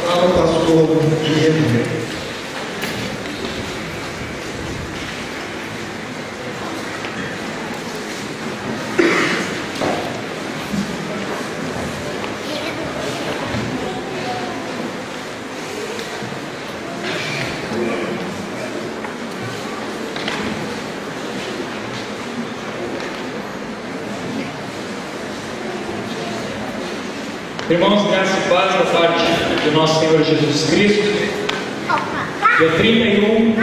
Fala, pastor Diego. Irmãos, graça e paz da parte do nosso Senhor Jesus Cristo. Dia 31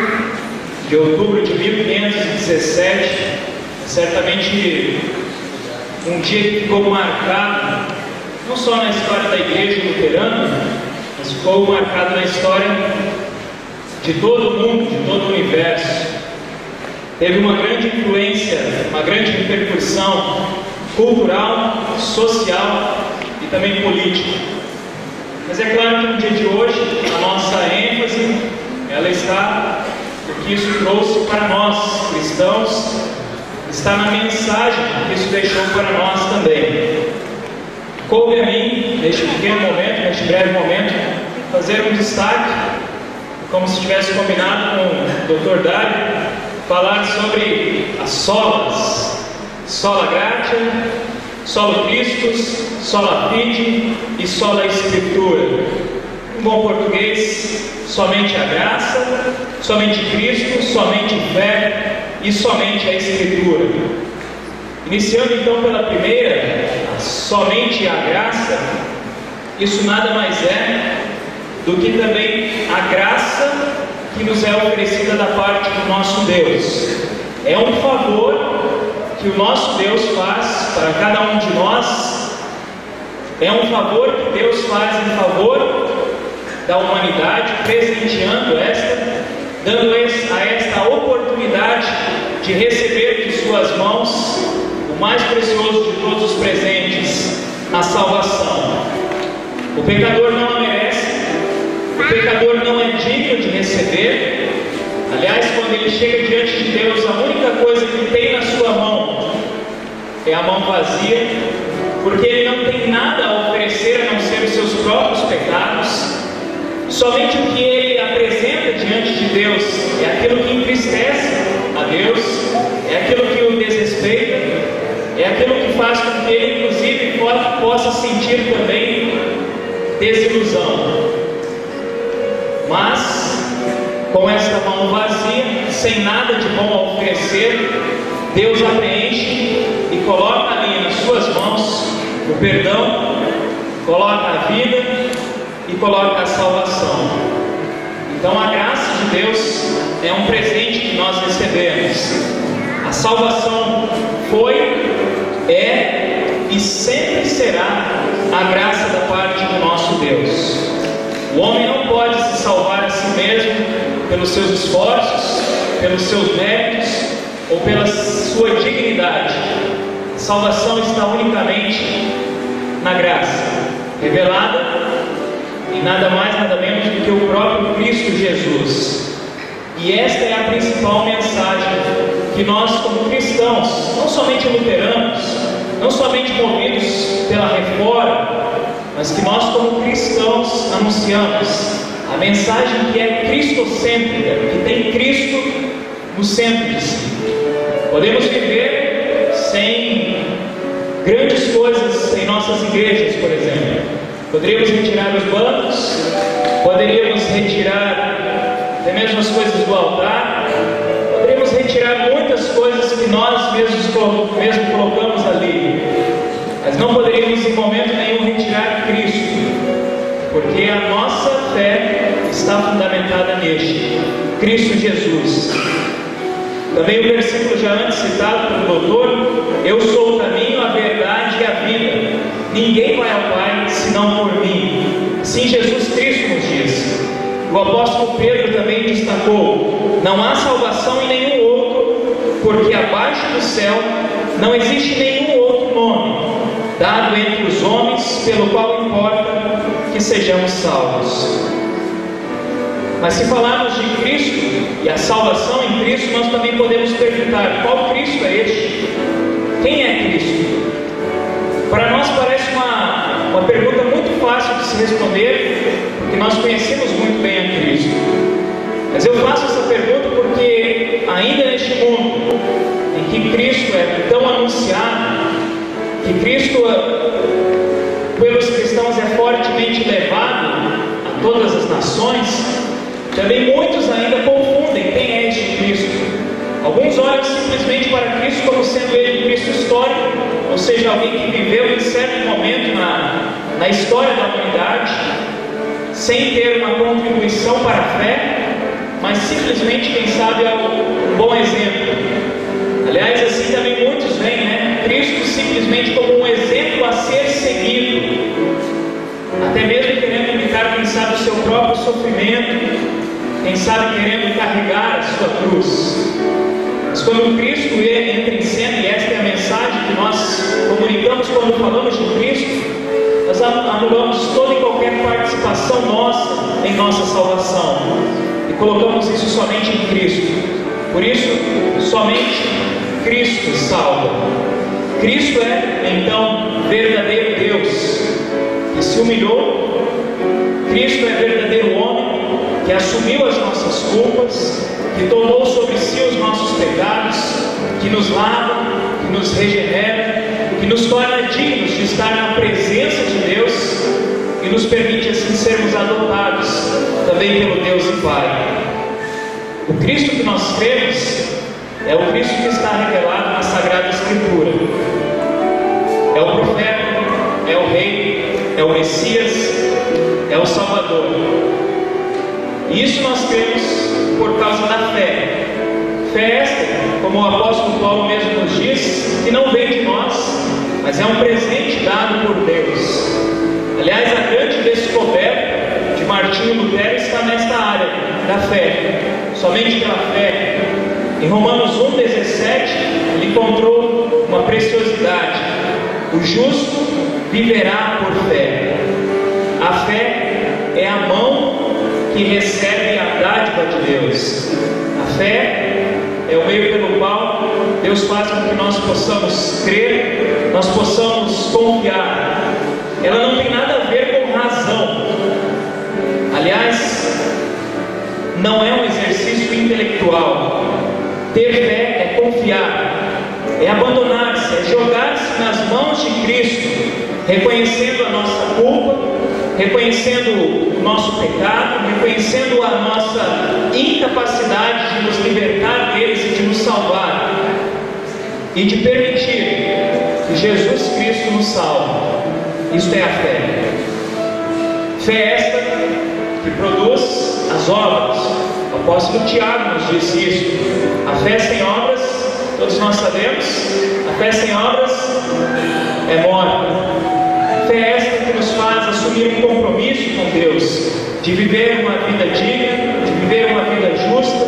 de outubro de 1517, certamente um dia que ficou marcado, não só na história da igreja luterana, mas ficou marcado na história de todo o mundo, de todo o universo. Teve uma grande influência, uma grande repercussão cultural, social e também político. Mas é claro que no dia de hoje a nossa ênfase ela está no que isso trouxe para nós cristãos, está na mensagem que isso deixou para nós também. Coube a mim, neste pequeno momento, neste breve momento, fazer um destaque, como se tivesse combinado com o Dr. Dário, falar sobre as solas, sola gratia, sola Christus, sola fide e sola Escritura. Em bom português, somente a graça, somente Cristo, somente fé e somente a Escritura. Iniciando então pela primeira, somente a graça, isso nada mais é do que também a graça que nos é oferecida da parte do nosso Deus. É um favor que o nosso Deus faz para cada um de nós, é um favor que Deus faz em favor da humanidade, presenteando esta, dando a esta oportunidade de receber de suas mãos o mais precioso de todos os presentes, a salvação. O pecador não a merece, o pecador não é digno de receber. Aliás, quando ele chega diante de Deus, a única coisa que tem na sua mão é a mão vazia, porque ele não tem nada a oferecer a não ser os seus próprios pecados. Somente o que ele apresenta diante de Deus é aquilo que entristece a Deus, é aquilo que o desrespeita, é aquilo que faz com que ele, inclusive, possa sentir também desilusão. Mas, com esta mão vazia, sem nada de bom a oferecer, Deus a preenche e coloca ali nas suas mãos o perdão, coloca a vida e coloca a salvação. Então a graça de Deus é um presente que nós recebemos. A salvação foi, é e sempre será a graça da parte do nosso Deus. O homem não pode se salvar a si mesmo pelos seus esforços, pelos seus méritos ou pela sua dignidade. A salvação está unicamente na graça, revelada em nada mais, nada menos do que o próprio Cristo Jesus. E esta é a principal mensagem que nós, como cristãos, não somente luteranos, não somente movidos pela reforma, mas que nós, como cristãos, anunciamos a mensagem que é cristocêntrica, que tem Cristo no centro de si. Podemos viver sem grandes coisas em nossas igrejas, por exemplo. Poderíamos retirar os bancos, poderíamos retirar até mesmo as coisas do altar, poderíamos retirar muitas coisas que nós mesmos colocamos ali, mas não poderíamos em momento nenhum retirar Cristo, porque a nossa fé está fundamentada neste Cristo Jesus. Também o versículo já antes citado pelo doutor: eu sou o caminho, a verdade e a vida, ninguém vai ao Pai senão por mim. Assim Jesus Cristo nos diz. O apóstolo Pedro também destacou: não há salvação em nenhum outro, porque abaixo do céu não existe nenhum outro nome dado entre os homens pelo qual importa que sejamos salvos. Mas se falarmos de Cristo e a salvação em Cristo, nós também podemos perguntar: qual Cristo é este? Quem é Cristo? Para nós parece uma pergunta muito fácil de se responder, porque nós conhecemos muito bem a Cristo. Mas eu faço essa pergunta porque ainda neste mundo em que Cristo é tão anunciado, que Cristo pelos cristãos é fortemente levado a todas as nações, também muitos ainda confundem quem é este Cristo. Alguns olham simplesmente para Cristo como sendo ele um Cristo histórico, ou seja, alguém que viveu em certo momento na história da humanidade, sem ter uma contribuição para a fé, mas simplesmente, quem sabe, é um bom exemplo. Aliás, assim também muitos veem, né, Cristo simplesmente como um exemplo a ser seguido, até mesmo querendo imitar, quem sabe, o seu próprio sofrimento, quem sabe querendo carregar a sua cruz. Mas quando Cristo entra em cena, e esta é a mensagem que nós comunicamos quando falamos de Cristo, nós anulamos toda e qualquer participação nossa em nossa salvação e colocamos isso somente em Cristo. Por isso, somente Cristo salva. Cristo é, então, verdadeiro Deus, que se humilhou. Cristo é verdadeiro homem, que assumiu as nossas culpas, que tomou sobre si os nossos pecados, que nos lava, que nos regenera, que nos torna dignos de estar na presença de Deus e nos permite assim sermos adotados também pelo Deus e Pai. O Cristo que nós cremos é o Cristo que está revelado na Sagrada Escritura. É o profeta, é o rei, é o Messias, é o Salvador. E isso nós cremos por causa da fé. Fé esta, como o apóstolo Paulo mesmo nos diz, que não vem de nós, mas é um presente dado por Deus. Aliás, a grande descoberta de Martinho Lutero está nesta área da fé. Somente pela fé. Em Romanos 1,17, ele encontrou uma preciosidade: o justo viverá por fé. A fé é a mão que recebe a dádiva de Deus. A fé é o meio pelo qual Deus faz com que nós possamos crer, nós possamos confiar. Ela não tem nada a ver com razão. Aliás, não é um exercício intelectual. Ter fé é confiar, é abandonar-se, é jogar-se nas mãos de Cristo, reconhecendo a nossa culpa, reconhecendo o nosso pecado, reconhecendo a nossa incapacidade de nos libertar deles e de nos salvar, e de permitir que Jesus Cristo nos salve. Isto é a fé. Fé esta que produz as obras. O apóstolo Tiago nos disse isso. A fé sem obras, todos nós sabemos, a fé sem obras é morta. Fé esta que nos faz assumir um compromisso com Deus, de viver uma vida digna, de viver uma vida justa,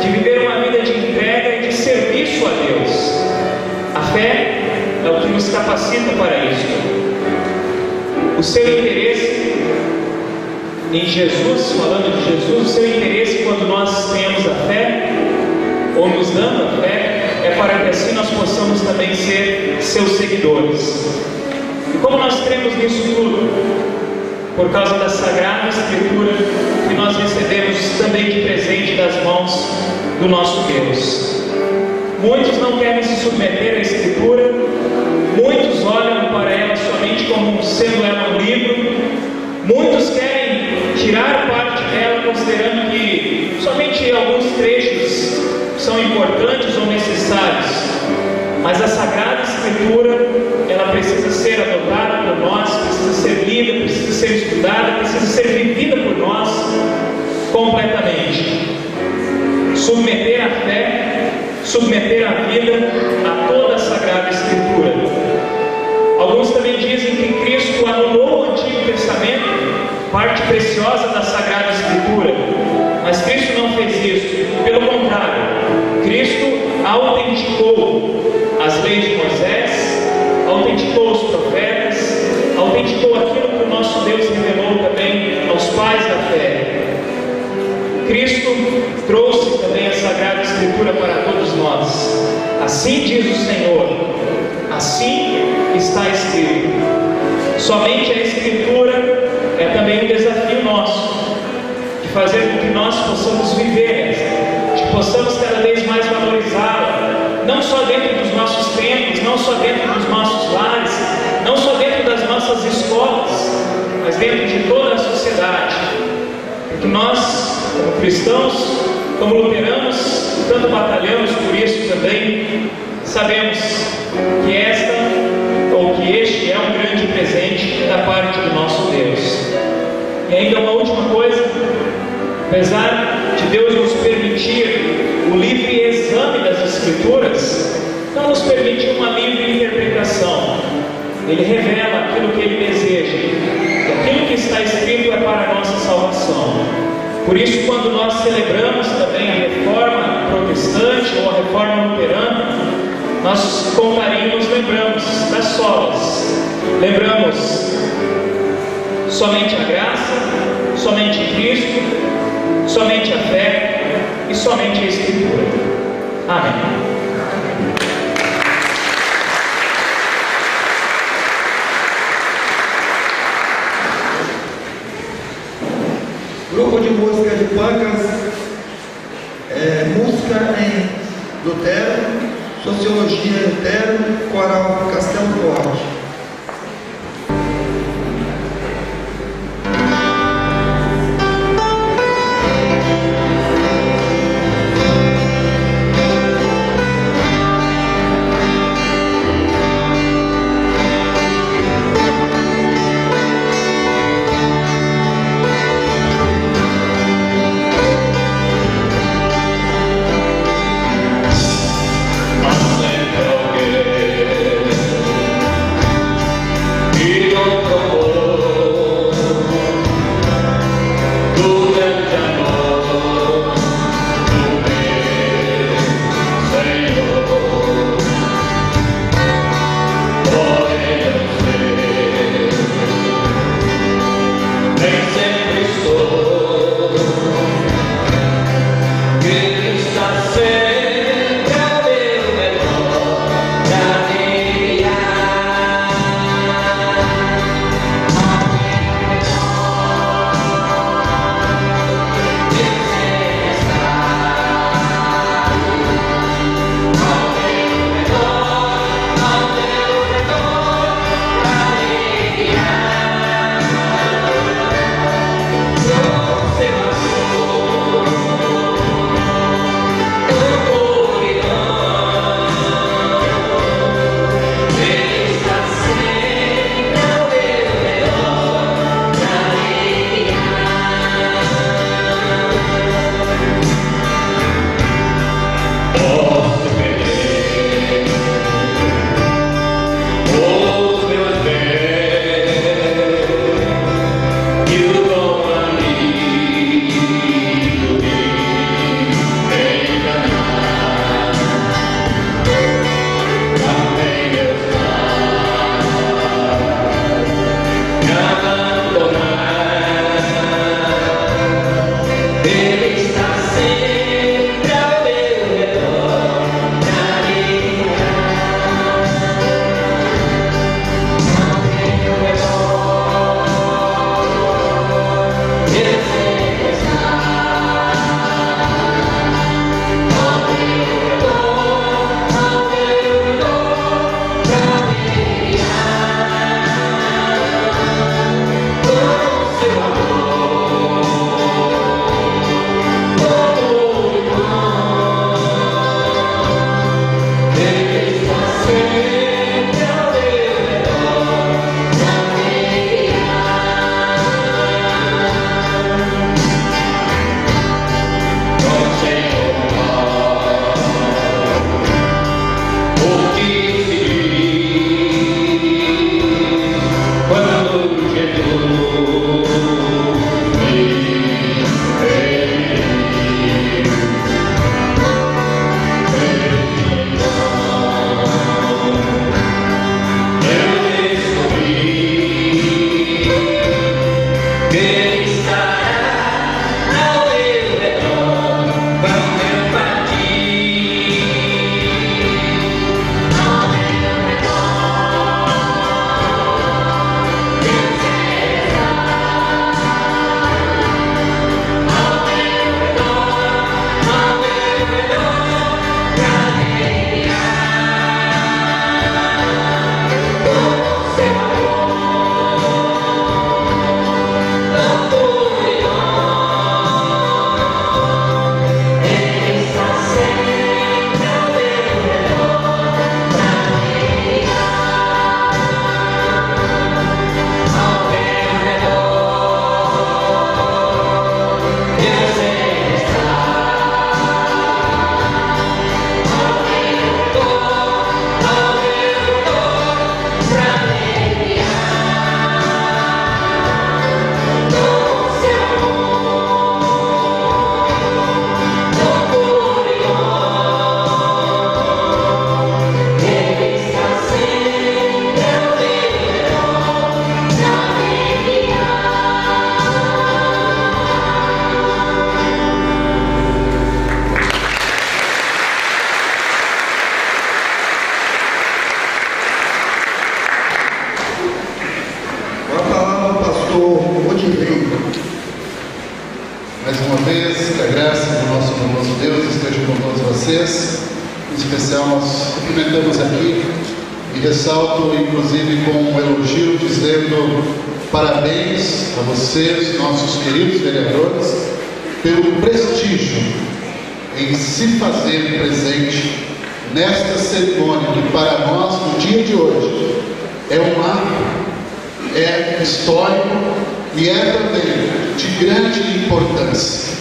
de viver uma vida de entrega e de serviço a Deus. A fé é o que nos capacita para isso. O seu interesse em Jesus, falando de Jesus, o seu interesse quando nós temos a fé, ou nos dando a fé, é para que assim nós possamos também ser seus seguidores. E como nós cremos nisso tudo? Por causa da Sagrada Escritura que nós recebemos também de presente das mãos do nosso Deus. Muitos não querem se submeter à Escritura, muitos olham para ela somente como sendo ela um livro, muitos querem tirar parte dela considerando que somente alguns trechos são importantes ou necessários. Mas a Sagrada Escritura, ela precisa ser adotada por nós, precisa ser lida, precisa ser estudada, precisa ser vivida por nós completamente. Submeter a fé, submeter a vida a toda a Sagrada Escritura. Alguns também dizem que Cristo anulou o Antigo Testamento, parte preciosa da Sagrada Escritura. Mas Cristo não fez isso. Pelo contrário, Cristo autenticou as leis de Moisés, autenticou os profetas, autenticou aquilo que o nosso Deus revelou também aos pais da fé. Cristo trouxe também a Sagrada Escritura para todos nós. Assim diz o Senhor, assim está escrito. Somente a Escritura é também um desafio nosso, de fazer com que nós possamos viver esta, que possamos cada vez mais valorizá-la, não só dentro dos nossos templos, não só dentro dos nossos lares, não só dentro das nossas escolas, mas dentro de toda a sociedade. Porque nós, como cristãos, como luteranos, tanto batalhamos por isso também, sabemos que este é um grande presente da parte do nosso Deus. E ainda uma última coisa, apesar de Deus nos permitir o livre exame das Escrituras, não nos permite uma livre interpretação. Ele revela aquilo que Ele deseja, e aquilo que está escrito é para a nossa salvação. Por isso, quando nós celebramos também a Reforma Protestante ou a Reforma Luterana, nós com carinho nos lembramos das solas, lembramos somente a graça, somente Cristo, somente a fé e somente a Escritura. Amém. Grupo de música de Pancas, música em Lutero, Sociologia Lutero, Coral Castelo Forte. Mais uma vez, que a graça do nosso bondoso Deus esteja com todos vocês. Em especial, nós cumprimentamos aqui e ressalto, inclusive, com um elogio, dizendo parabéns a vocês, nossos queridos vereadores, pelo prestígio em se fazer presente nesta cerimônia, que para nós, no dia de hoje, é um marco, é histórico e é também de grande importância.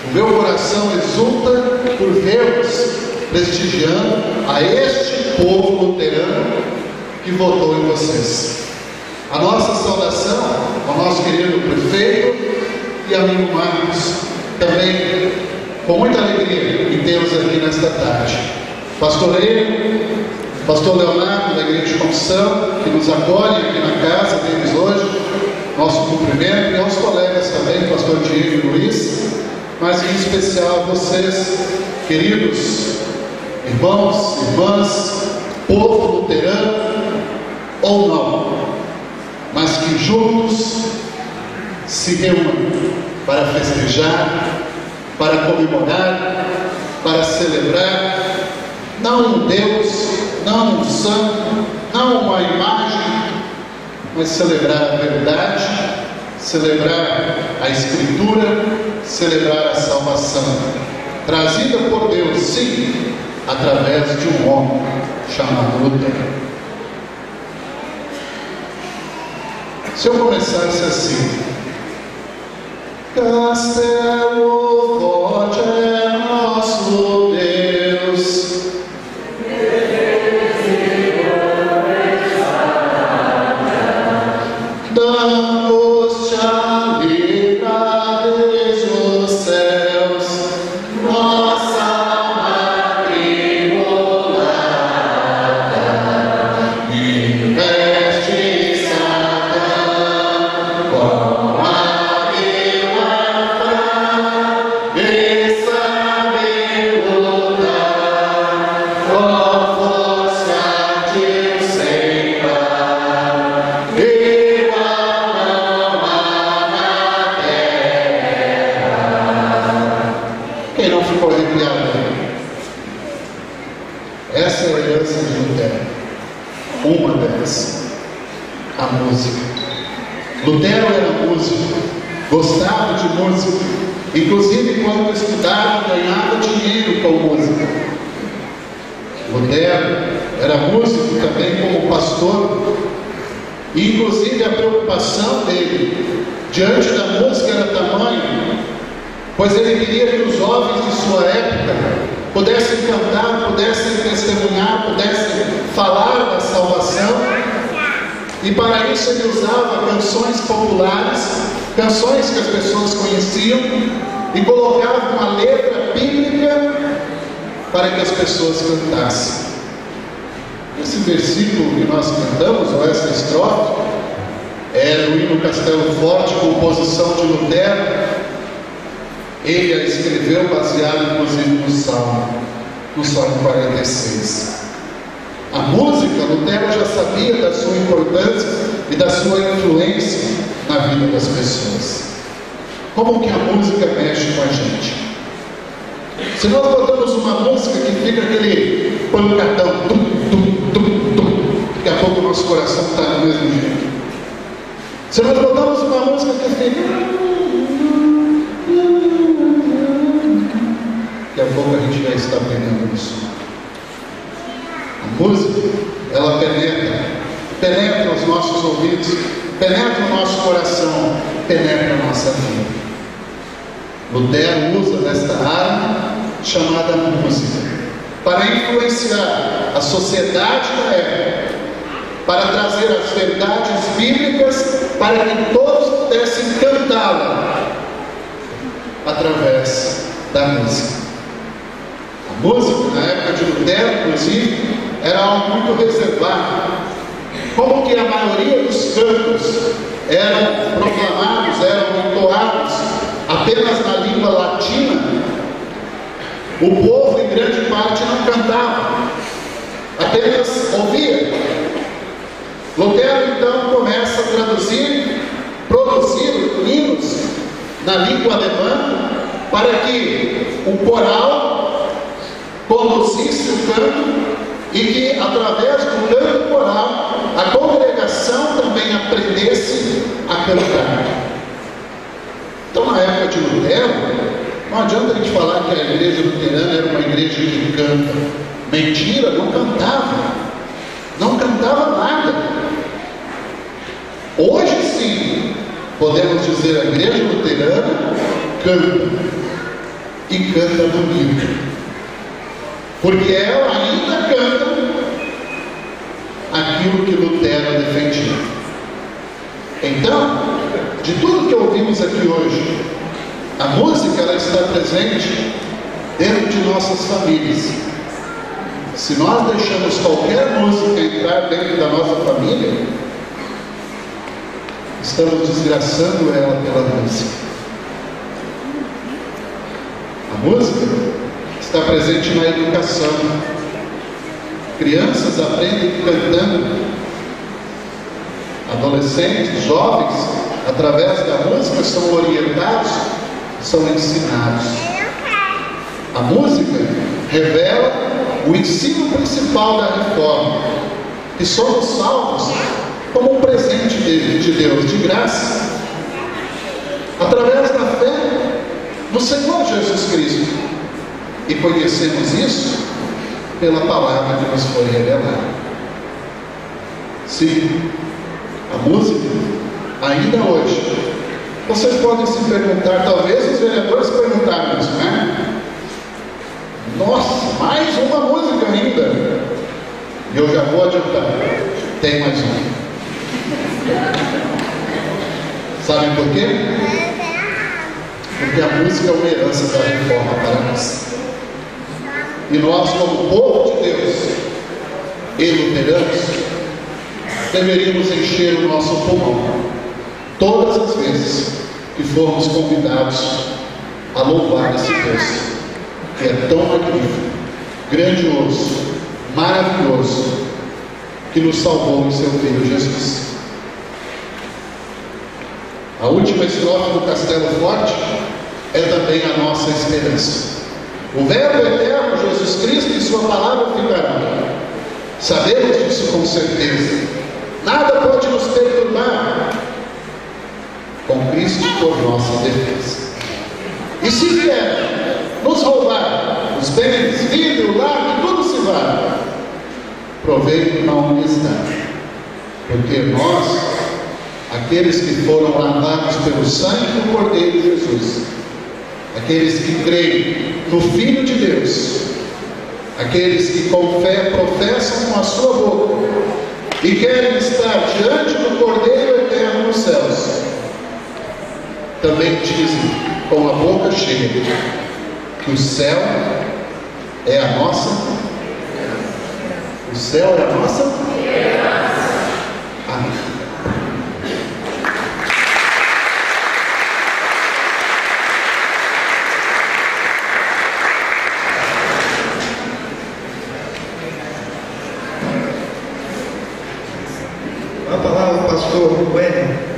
O meu coração exulta por vê-los prestigiando a este povo luterano que votou em vocês. A nossa saudação ao nosso querido prefeito e amigo Marcos, também com muita alegria em tê-los aqui nesta tarde. Pastor Ego, Pastor Leonardo da Igreja de Confissão, que nos acolhe aqui na casa deles hoje, nosso cumprimento, e aos colegas também, Pastor Diego e Luiz, mas em especial a vocês, queridos irmãos, irmãs, povo luterano ou não, mas que juntos se reúnam para festejar, para comemorar, para celebrar, não um Deus, não um santo, não uma imagem, mas celebrar a verdade, celebrar a Escritura, celebrar a salvação, trazida por Deus, sim, através de um homem chamado Lutero. Se eu começasse assim: Castelo forte é nosso Deus, damos-te a livradez dos céus, nossa alma tribulada, investe Satã com a vila e sabe lutar, com força de sempre. Quem não ficou arrepiado? Essa é a herança de Lutero. Uma delas, a música. Lutero era músico, gostava de música, inclusive quando estudava, ganhava dinheiro com música. Lutero era músico também como pastor, e inclusive a preocupação dele diante da música era tamanho, pois ele queria que os jovens de sua época pudessem cantar, pudessem testemunhar, pudessem falar da salvação, e para isso ele usava canções populares, canções que as pessoas conheciam, e colocava uma letra bíblica para que as pessoas cantassem. Esse versículo que nós cantamos, ou essa estrofe, é do hino Castelo Forte, composição de Lutero. Ele a escreveu baseado inclusive no Salmo 46. A música, Lutero já sabia da sua importância e da sua influência na vida das pessoas. Como que a música mexe com a gente? Se nós botamos uma música que fica aquele pancadão, daqui a pouco o nosso coração está do mesmo jeito. Se nós botamos uma música que fica, daqui a pouco a gente já está pegando isso. A música, ela penetra os nossos ouvidos, penetra o nosso coração, penetra a nossa vida. Lutero usa desta arma chamada música para influenciar a sociedade da época, para trazer as verdades bíblicas para que todos pudessem cantá-la através da música. A música, na época de Lutero, inclusive, era algo muito reservado. Como que a maioria dos cantos eram proclamados, eram entoados apenas na língua latina, o povo, em grande parte, não cantava, apenas ouvia. Lutero, então, começa a produzir hinos na língua alemã, para que o coral conduzisse o canto e que, através do canto coral, a congregação também aprendesse a cantar. Então, na época de Lutero, não adianta a gente falar que a igreja luterana era uma igreja que canta. Mentira, não cantava. Não cantava nada. Hoje sim, podemos dizer, a igreja luterana canta. E canta bonito. Porque ela ainda canta aquilo que Lutero defendia. Então, de tudo que ouvimos aqui hoje, a música ela está presente dentro de nossas famílias. Se nós deixamos qualquer música entrar dentro da nossa família, estamos desgraçando ela pela música. A música está presente na educação. Crianças aprendem cantando. Adolescentes, jovens, através da música, são orientados, são ensinados. A música revela o ensino principal da reforma, que somos salvos como um presente de Deus, de graça, através da fé no Senhor Jesus Cristo. E conhecemos isso pela palavra que nos foi revelada. Sim, a música, ainda hoje, vocês podem se perguntar, talvez os vereadores perguntaram isso, né? Nossa, mais uma música ainda. E eu já vou adiantar, tem mais uma. Sabem por quê? Porque a música é uma herança da reforma para nós. E nós, como povo de Deus e luteranos, deveríamos encher o nosso pulmão todas as vezes que formos convidados a louvar esse Deus que é tão magnífico, grandioso, maravilhoso, que nos salvou em seu Filho Jesus. A última estrofe do Castelo Forte é também a nossa esperança. O Verbo eterno, Jesus Cristo, e sua palavra ficarão. Sabemos disso com certeza. Nada pode nos perturbar, com Cristo por nossa defesa. E se vier nos roubar os bens, vida, o lar, que tudo se vá, proveito não está. Porque nós, aqueles que foram lavados pelo sangue do Cordeiro Jesus, aqueles que creem no Filho de Deus, aqueles que com fé professam com a sua boca e querem estar diante do Cordeiro eterno nos céus, também dizem com a boca cheia que o céu é a nossa. O céu é a nossa. Amém. A palavra, pastor Bueno.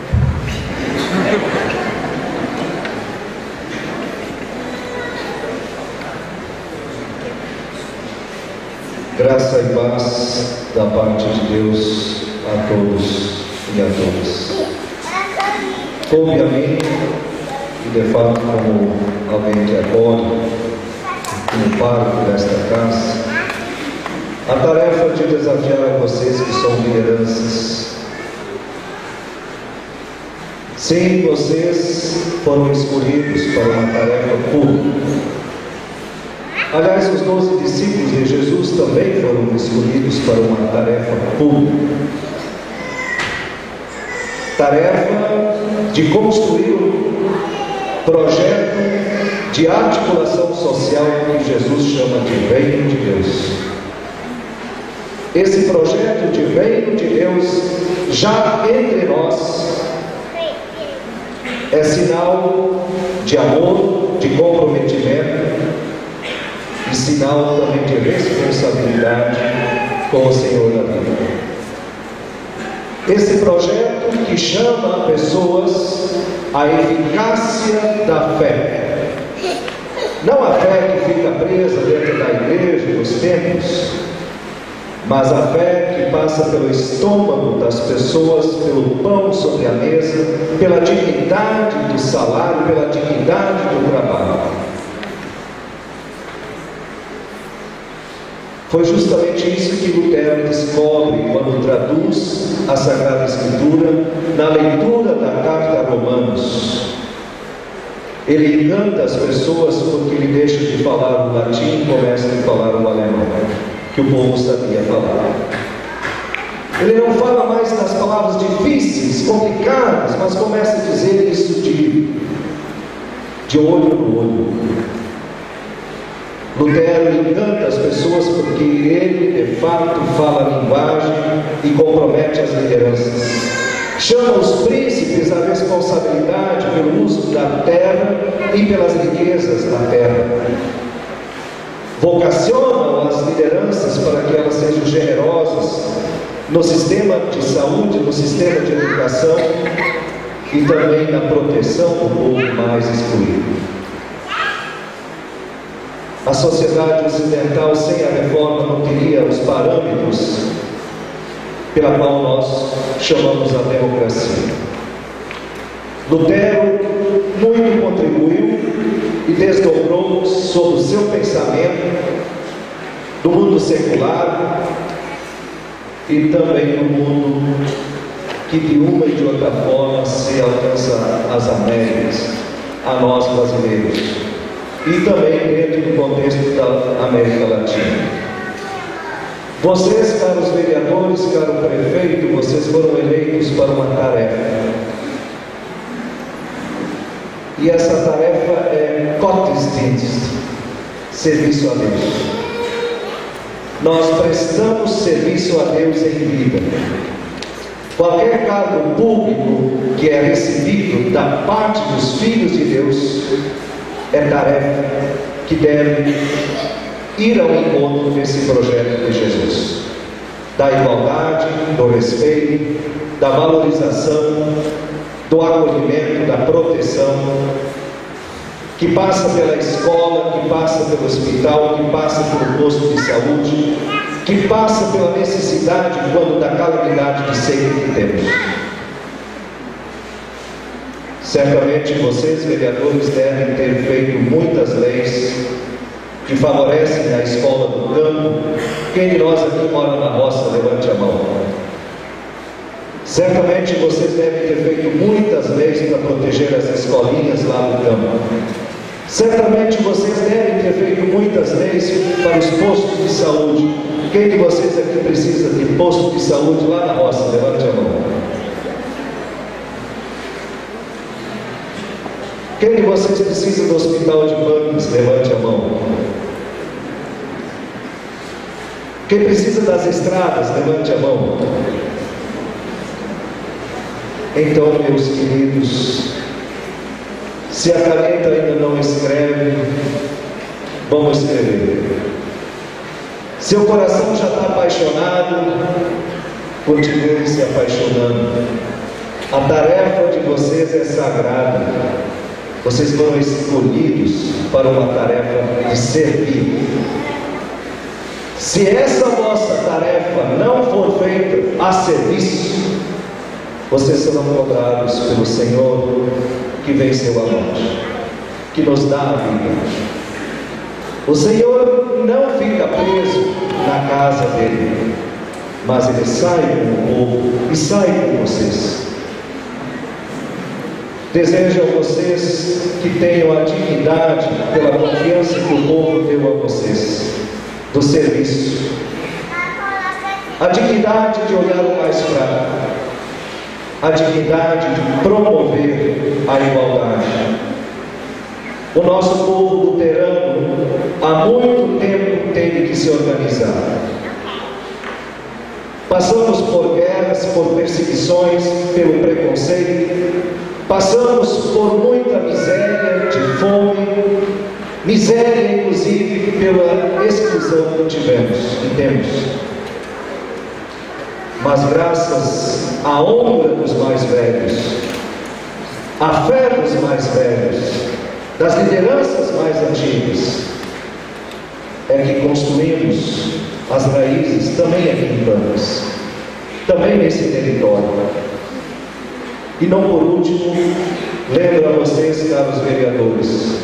Graça e paz da parte de Deus a todos e a todas. Coube a mim, e de fato como alguém que acorda, como pároco desta casa, a tarefa de desafiar a vocês que são lideranças. Sim, vocês foram escolhidos para uma tarefa pública. Aliás, os 12 discípulos de Jesus também foram escolhidos para uma tarefa pública. Tarefa de construir um projeto de articulação social que Jesus chama de Reino de Deus. Esse projeto de Reino de Deus, já entre nós, é sinal de amor, de comprometimento, e sinal também de responsabilidade com o Senhor da vida. Esse projeto que chama pessoas à eficácia da fé, Não a fé que fica presa dentro da igreja, dos templos, mas a fé que passa pelo estômago das pessoas, pelo pão sobre a mesa, pela dignidade do salário, pela dignidade do trabalho. Foi justamente isso que Lutero descobre quando traduz a Sagrada Escritura na leitura da Carta a Romanos. Ele encanta as pessoas porque ele deixa de falar o latim e começa a falar o alemão, que o povo sabia falar. Ele não fala mais das palavras difíceis, complicadas, mas começa a dizer isso de olho no olho. Lutero encanta as pessoas porque ele, de fato, fala a linguagem e compromete as lideranças. Chama os príncipes à responsabilidade pelo uso da terra e pelas riquezas da terra. Vocaciona as lideranças para que elas sejam generosas no sistema de saúde, no sistema de educação e também na proteção do povo mais excluído. A sociedade ocidental sem a reforma não teria os parâmetros pela qual nós chamamos a democracia. Lutero muito contribuiu e desdobrou sobre o seu pensamento do mundo secular e também do mundo que de uma e de outra forma se alcança as Américas, a nós brasileiros, e também dentro do contexto da América Latina. Vocês, caros vereadores, caro prefeito, vocês foram eleitos para uma tarefa. E essa tarefa é Gottesdienst, serviço a Deus. Nós prestamos serviço a Deus em vida. Qualquer cargo público que é recebido da parte dos filhos de Deus é tarefa que deve ir ao encontro desse projeto de Jesus, da igualdade, do respeito, da valorização, do acolhimento, da proteção, que passa pela escola, que passa pelo hospital, que passa pelo posto de saúde, que passa pela necessidade quando da calamidade de seca que temos. Certamente vocês, vereadores, devem ter feito muitas leis que favorecem a escola do campo. Quem de nós aqui mora na roça, levante a mão. Certamente vocês devem ter feito muitas leis para proteger as escolinhas lá no campo. Certamente vocês devem ter feito muitas leis para os postos de saúde. Quem de vocês aqui precisa de posto de saúde lá na roça? Levante a mão. Quem de vocês precisa do hospital de Banques? Levante a mão. Quem precisa das estradas? Levante a mão. Então, meus queridos, se a caneta ainda não escreve, vamos escrever. Seu coração já está apaixonado, continue se apaixonando. A tarefa de vocês é sagrada. Vocês foram escolhidos para uma tarefa de servir. Se essa vossa tarefa não for feita a serviço, vocês serão cobrados pelo Senhor que venceu a morte, que nos dá a vida. O Senhor não fica preso na casa dele, mas ele sai com o povo e sai com vocês. Desejo a vocês que tenham a dignidade pela confiança que o povo deu a vocês, do serviço. A dignidade de olhar o mais fraco. A dignidade de promover a igualdade. O nosso povo luterano há muito tempo teve que se organizar. Passamos por guerras, por perseguições, pelo preconceito, passamos por muita miséria, de fome, miséria inclusive pela exclusão que tivemos e temos. Mas graças à honra dos mais velhos, à fé dos mais velhos, das lideranças mais antigas, é que construímos as raízes também aqui em Pancas, também nesse território. E não por último, lembro a vocês, caros vereadores,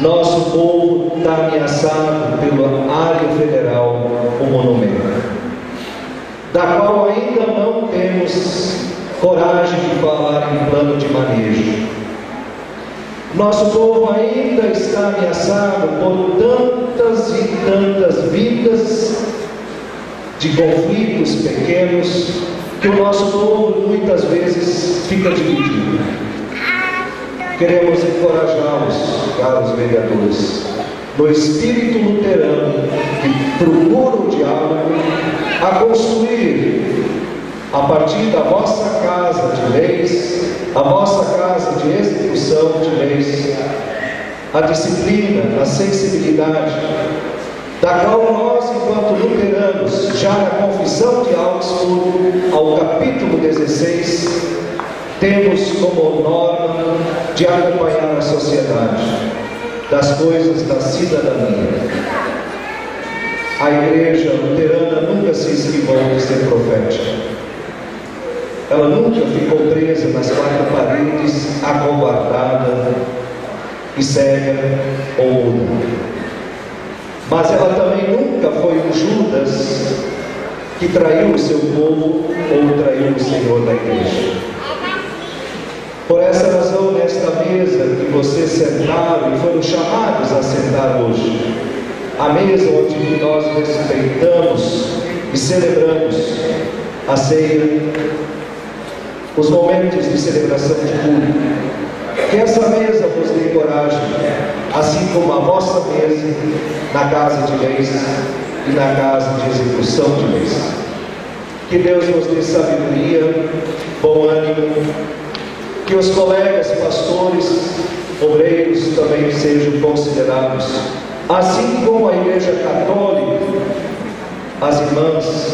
nosso povo está ameaçado pela área federal, o monumento, da qual ainda não temos coragem de falar em plano de manejo. Nosso povo ainda está ameaçado por tantas e tantas vidas de conflitos pequenos que o nosso povo muitas vezes fica dividido. Queremos encorajá-los, caros vereadores, no espírito luterano que procura o diálogo, a construir, a partir da vossa casa de leis, a vossa casa de execução de leis, a disciplina, a sensibilidade, da qual nós, enquanto luteranos, já na Confissão de Augsburgo, ao capítulo 16, temos como norma de acompanhar a sociedade das coisas da cidadania. A Igreja luterana nunca se esquivou de ser profética. Ela nunca ficou presa nas quatro paredes, acovardada e cega ou muda. Mas ela também nunca foi um Judas que traiu o seu povo ou traiu o Senhor da Igreja. Por essa razão, nesta mesa que vocês sentaram e foram chamados a sentar hoje, a mesa onde nós respeitamos e celebramos a ceia, os momentos de celebração de culto, que essa mesa vos dê coragem, assim como a vossa mesa na casa de leis e na casa de execução de leis. Que Deus nos dê sabedoria, bom ânimo, que os colegas pastores, obreiros também sejam considerados, assim como a Igreja Católica, as irmãs,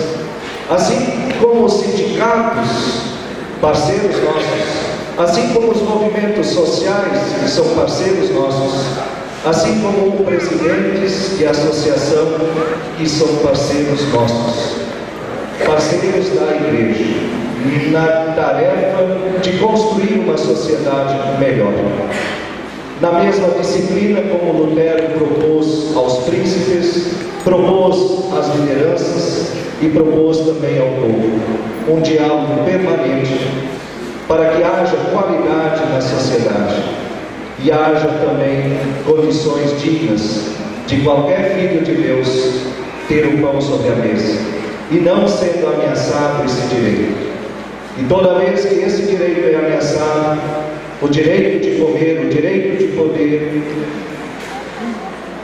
assim como os sindicatos, parceiros nossos, assim como os movimentos sociais, que são parceiros nossos, assim como presidentes de associação, que são parceiros nossos, parceiros da Igreja, na tarefa de construir uma sociedade melhor. Na mesma disciplina como Lutero propôs aos príncipes, propôs às lideranças e propôs também ao povo, um diálogo permanente para que haja qualidade na sociedade e haja também condições dignas de qualquer filho de Deus ter o pão sobre a mesa e não sendo ameaçado esse direito. E toda vez que esse direito é ameaçado, o direito de comer, o direito de poder,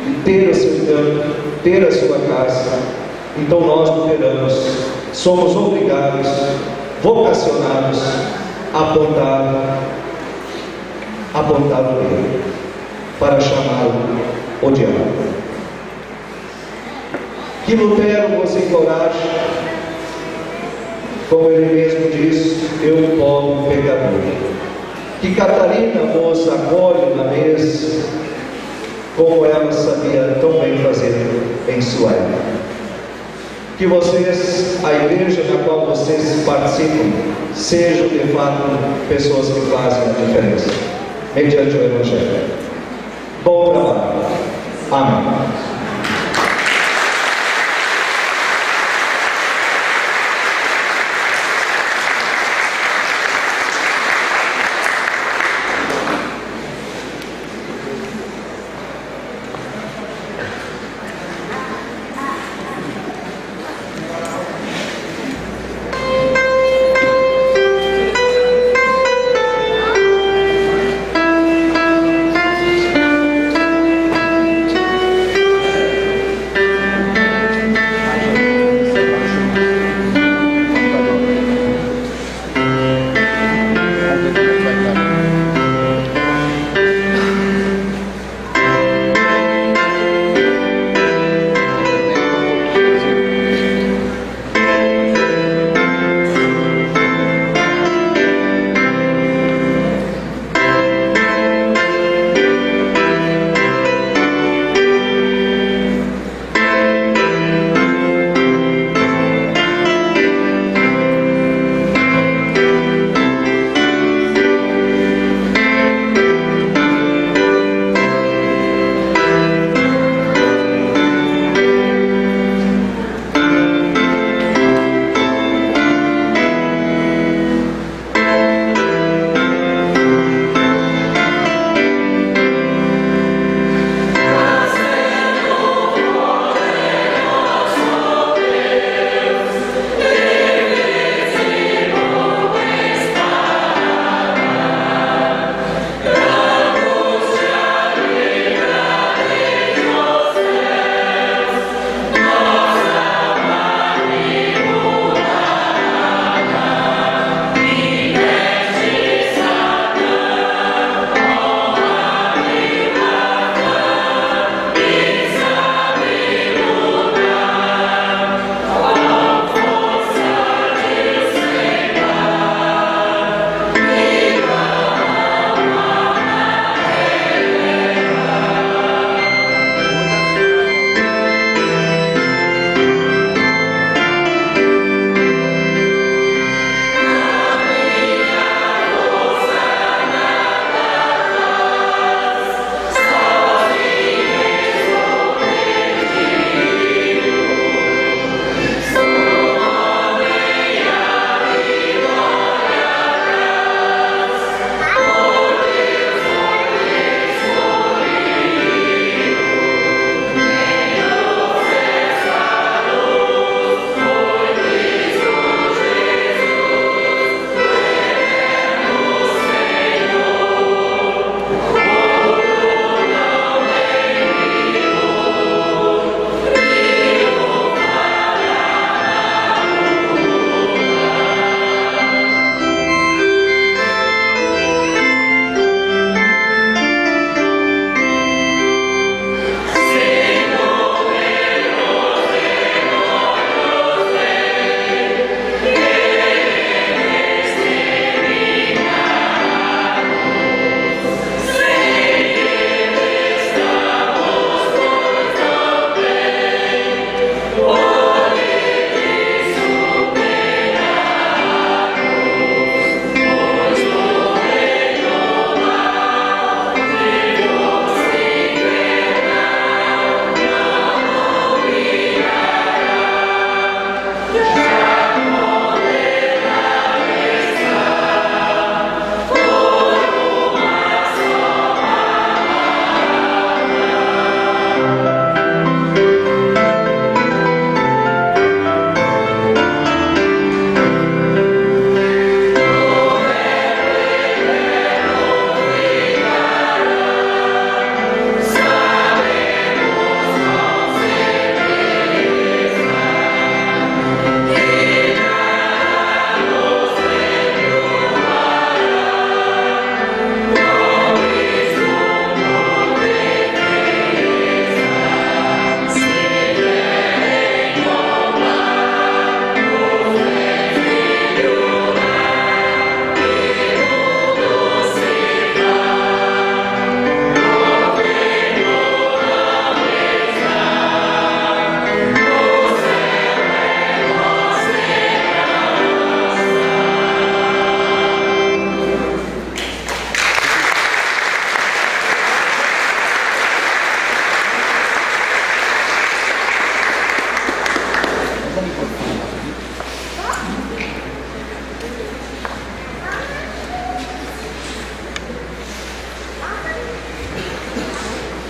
de ter o seu campo, ter a sua casa, então nós luteranos somos obrigados, vocacionados a apontar o dedo para chamá-lo o diabo. Que Lutero vos encoraje, como ele mesmo diz, eu pobre pecador. Que Catarina vos acolhe na mesa, como ela sabia tão bem fazer em sua época. Que vocês, a igreja na qual vocês participam, sejam de fato pessoas que fazem a diferença, mediante o Evangelho. Bom trabalho. Amém.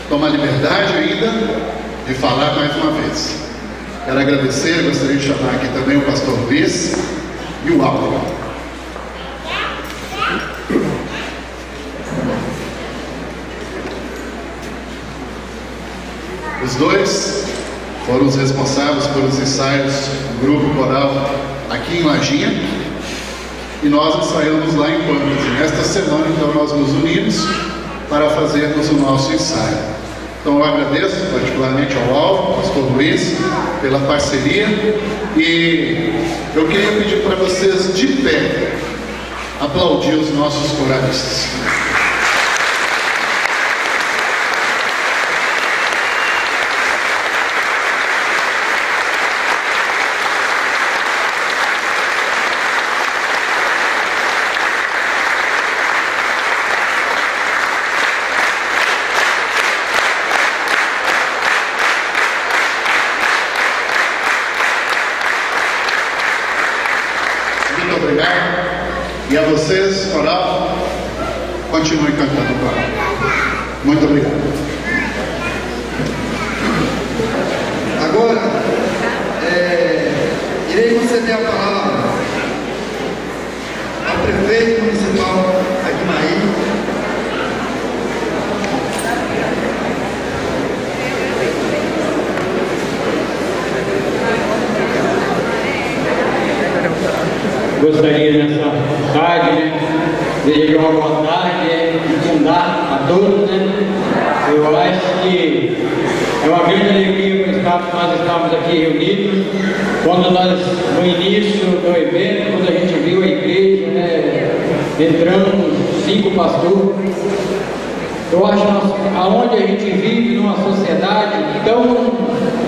toma a liberdade ainda de falar mais uma vez. Quero agradecer, gostaria de chamar aqui também o pastor Luiz e o Álvaro. Os dois foram os responsáveis pelos ensaios do grupo coral aqui em Lajinha, e nós ensaiamos lá em Pampas. E nesta semana, então, nós nos unimos para fazermos o nosso ensaio. Então eu agradeço particularmente ao Álvaro, ao pastor Luiz, pela parceria, e eu queria pedir para vocês de pé aplaudir os nossos coralistas. E a vocês, coral, continuem cantando o coral. Muito obrigado. Agora, irei conceder a palavra ao prefeito municipal Aguimaí, gostaria nessa tarde, desejar uma boa tarde e fundar a todos, Eu acho que é uma grande alegria nós estamos aqui reunidos. Quando nós, no início do evento, quando a gente viu a igreja, entramos 5 pastores. Eu acho que aonde a gente vive numa sociedade tão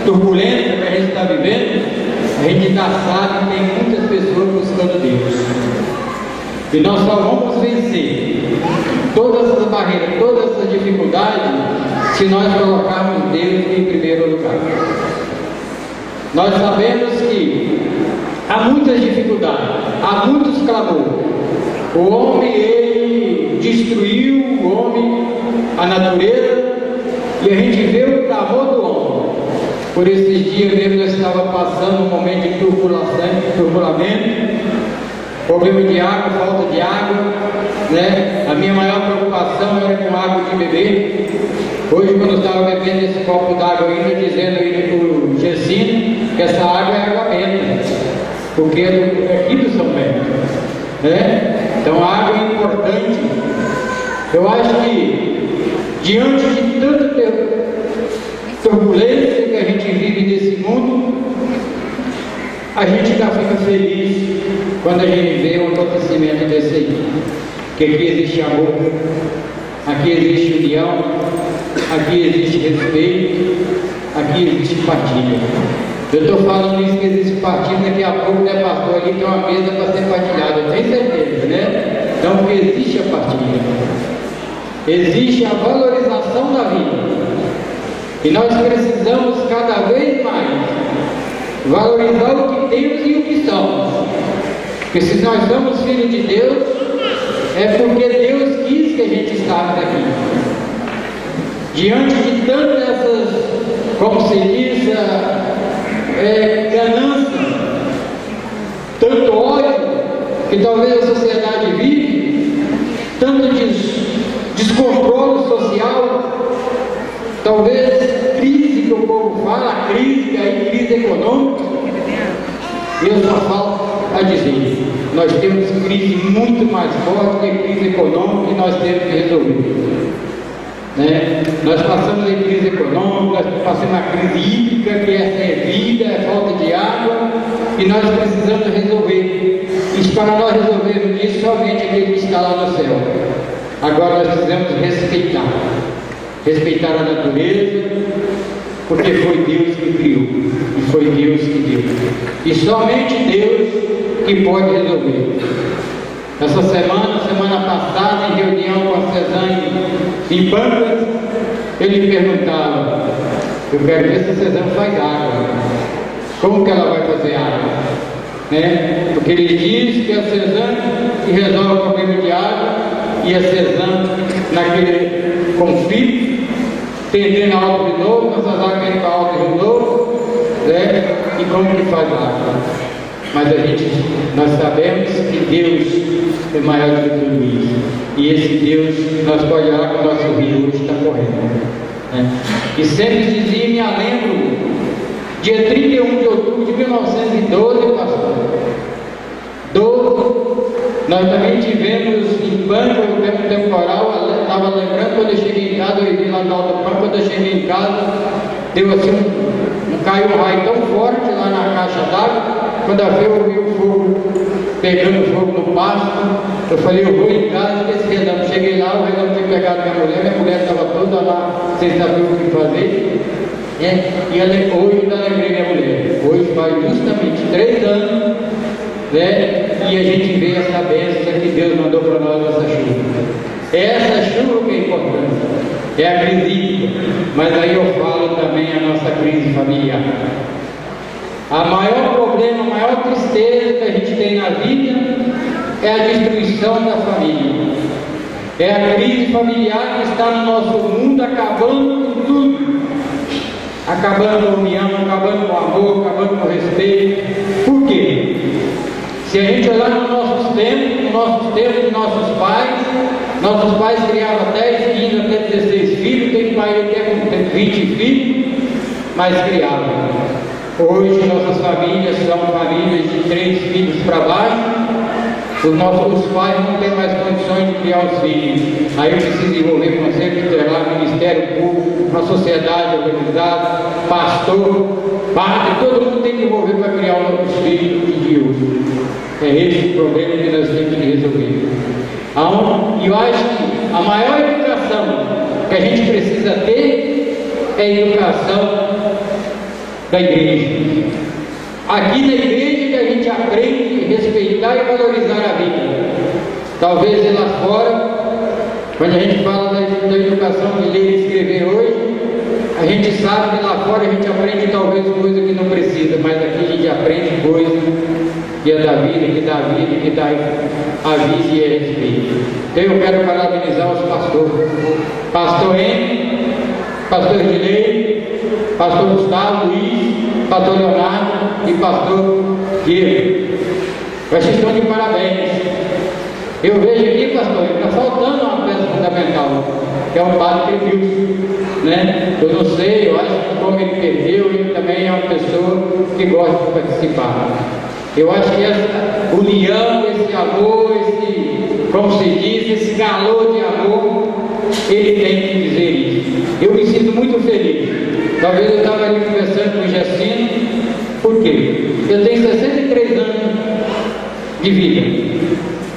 turbulenta que a gente está vivendo, a gente já sabe que tem muitas pessoas buscando Deus. E nós só vamos vencer todas essas barreiras, todas essas dificuldades, se nós colocarmos Deus em primeiro lugar. Nós sabemos que há muitas dificuldades, há muitos clamores. O homem, ele destruiu o homem, a natureza, e a gente vê o clamor do homem. Por esses dias mesmo nós estávamos passando um momento de turbulamento, problema de água, falta de água, A minha maior preocupação era com água de beber. Hoje, quando eu estava bebendo esse copo d'água ainda, dizendo aí para o Gessino que essa água é água benta, porque é aqui do São Bento, Então a água é importante. Eu acho que diante de tanta turbulência que a gente vive nesse mundo, a gente já fica feliz quando a gente vê um acontecimento desse aí. Que aqui existe amor, aqui existe união, aqui existe respeito, aqui existe partilha. Eu estou falando isso que existe partilha, daqui a pouco, pastor, ali tem uma mesa para ser partilhada, eu tenho certeza, Então, porque existe a partilha, existe a valorização da vida. E nós precisamos cada vez mais valorizar o que temos e o que somos. Porque se nós somos filhos de Deus, é porque Deus quis que a gente estava aqui. Diante de tantas essas, como se diz, ganância, tanto ódio que talvez a sociedade vive, tanto descontrole social, talvez crise que o povo fala, crise econômica, e eu só falta a dizer, nós temos crise muito mais forte que a crise econômica, e nós temos que resolver. Nós passamos em crise econômica, nós passamos a crise hídrica, que é vida, é falta de água, e nós precisamos resolver. E para nós resolvermos isso, somente aquele que está lá no céu. Agora nós precisamos respeitar a natureza, porque foi Deus que criou, e foi Deus que deu. E somente Deus que pode resolver. Essa semana passada, em reunião com a Cezanne em Pampas, ele me perguntava, eu quero ver se a Cezanne faz água. Como que ela vai fazer água? Porque ele diz que a Cezanne que resolve o problema de água, e a Cezanne, naquele conflito, tendendo a alto de novo, nossas águas vêm para alto de novo, né? E como que faz água? Mas nós sabemos que Deus é maior do que tudo isso. E esse Deus, nós podemos olhar que o nosso rio hoje está correndo. Né? E sempre dizia, me lembro, dia 31 de outubro de 1912, pastor. 12, nós também tivemos em Pampa, no tempo temporal, estava lembrando quando eu cheguei em casa, eu vi lá na Alta Pampa, quando eu cheguei em casa, deu assim, caiu um raio tão forte lá na caixa d'água. Quando eu vi o fogo, pegando fogo no pasto, eu falei, eu vou em casa, esse relâmpago. Cheguei lá, o relâmpago tinha pegado minha mulher estava toda lá, sem saber o que fazer. E hoje eu lembrei minha mulher. Hoje faz justamente 3 anos, né? E a gente vê essa bênção que Deus mandou para nós, essa chuva. Essa chuva que é importante, é a crise, mas aí eu falo também a nossa crise familiar. A maior problema, a maior tristeza que a gente tem na vida é a destruição da família. É a crise familiar que está no nosso mundo acabando com tudo. Acabando com a união, acabando com o amor, acabando com o respeito. Por quê? Se a gente olhar nos nossos tempos de nossos pais criavam 10, 15, até 16 filhos, tem pai que tem 20 filhos, mas criavam. Hoje nossas famílias são famílias de 3 filhos para baixo. Os pais não têm mais condições de criar os filhos. Aí precisa envolver conselho tutelar, Ministério Público, uma sociedade organizada, pastor, padre, todo mundo tem que envolver para criar os filhos de hoje. É esse o problema que nós temos que resolver. E eu acho que a maior educação que a gente precisa ter é a educação da igreja. Aqui na igreja que a gente aprende a respeitar e valorizar a vida. Talvez lá fora, quando a gente fala da educação de ler e escrever hoje, a gente sabe que lá fora a gente aprende talvez coisa que não precisa, mas aqui a gente aprende coisa que é da vida, que dá vida, que dá aviso e respeito. Então eu quero parabenizar os pastores. Pastor Henrique, pastor Edilei, pastor Gustavo, Luiz, pastor Leonardo e pastor Diego. Vocês estão de parabéns. Eu vejo aqui, pastor, está faltando uma peça fundamental, que é o padre Crepilson, né? Eu não sei, eu acho que como ele perdeu, ele também é uma pessoa que gosta de participar. Eu acho que essa união, esse amor, como se diz, esse calor de amor, ele tem que dizer isso. Eu me sinto muito feliz. Talvez eu estava ali conversando com o Jacino, por quê? Eu tenho 63 anos de vida.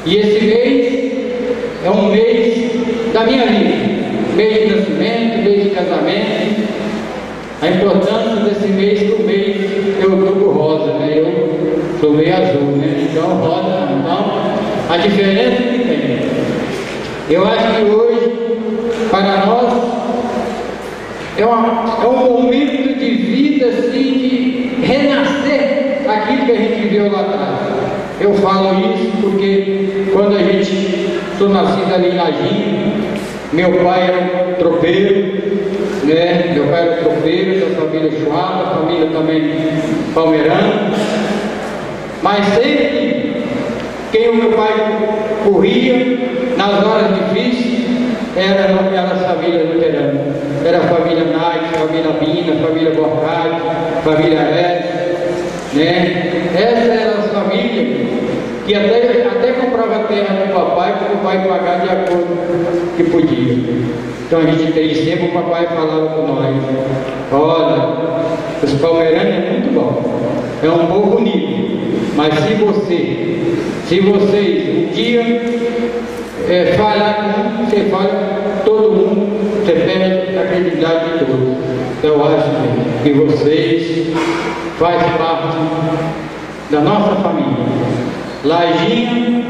E esse mês é um mês da minha vida. Mês de nascimento, mês de casamento. A importância desse mês que o mês é outubro rosa, né? Eu sou meio azul, né? Então rosa, então a diferença que tem. Eu acho que hoje, para nós, é um momento de vida assim, de renascer aquilo que a gente viveu lá atrás. Eu falo isso porque quando a gente, sou nascido ali em Lajinha, meu pai era um tropeiro, né? Meu pai era tropeiro, da família Chuada, família também palmeirana, mas sempre quem o meu pai corria nas horas difíceis era a família luterana, era a família Knight, família Bina, família Borcari, família Red, né? Essas eram as famílias que até comprava terra do papai para o papai pagar de acordo que podia. Então a gente tem sempre o papai falava com nós: olha, os palmeiranos é muito bom, é um povo unido, mas se vocês um dia falhar com um, você falha todo mundo, você perde a credibilidade de todos. Então eu acho que vocês fazem parte da nossa família. Lajinha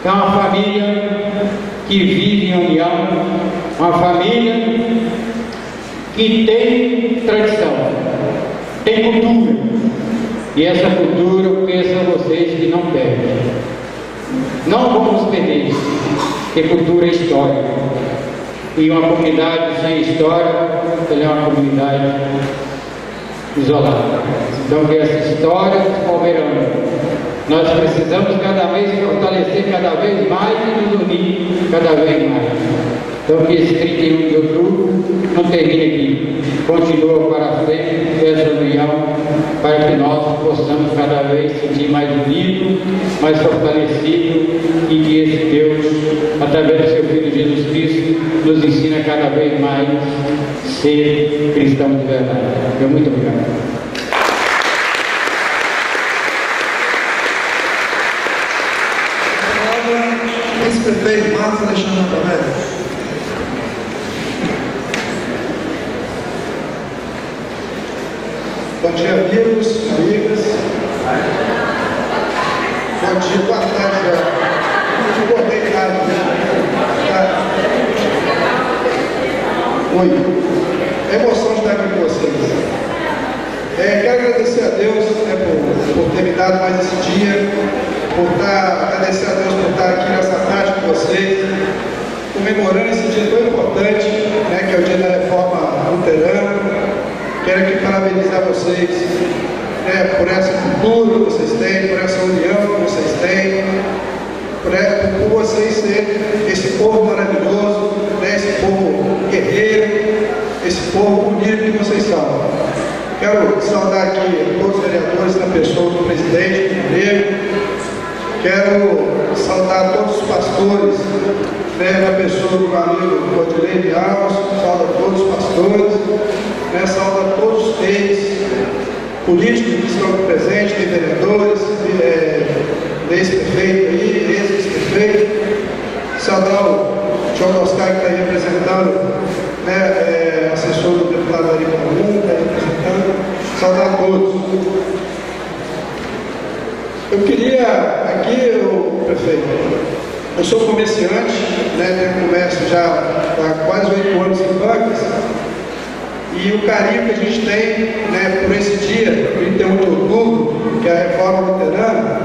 é uma família que vive em união, uma família que tem tradição, tem cultura, e essa cultura eu peço a vocês que não perdem. Não vamos perder, porque cultura é história. E uma comunidade sem história, ele é uma comunidade isolada. Então, que essa história se Palmeirão, nós precisamos cada vez fortalecer cada vez mais e nos unir cada vez mais. Então, que esse 31 de outubro não termine aqui, continua para frente essa união, para que nós possamos cada vez sentir mais unidos, mais fortalecidos, e que esse Deus, através do seu Filho Jesus Cristo, nos ensina cada vez mais a ser cristão de verdade. Muito obrigado. Ex-prefeito Marcos Alexandre Tavares. Bom dia, amigos, amigas. Bom dia, boa tarde. Muito boa tarde. Oi. É emoção de estar aqui com vocês. Quero agradecer a Deus por ter me dado mais esse dia, agradecer a Deus por estar aqui nessa tarde com vocês, comemorando esse dia tão importante, que é o dia da reforma luterana. Quero aqui parabenizar vocês por essa cultura que vocês têm, por essa união que vocês têm, por vocês serem esse povo maravilhoso, esse povo guerreiro, esse povo bonito que vocês são. Quero saudar aqui todos os vereadores na pessoa do presidente, do primeiro. Quero saudar todos os pastores, na pessoa do meu amigo Rodilei Alves, saudar todos os pastores, saudar todos os reis políticos que estão aqui presentes, tem vereadores, ex-prefeito aí, ex-vice-prefeito, saudar o João Oscar que está aí representando, assessor do deputado Ari Comum, está aí representando, saudar todos. Eu queria aqui, prefeito, eu sou comerciante, tenho comércio já há quase 8 anos em bancas, e o carinho que a gente tem por esse dia, 31 de outubro, que é a reforma luterana,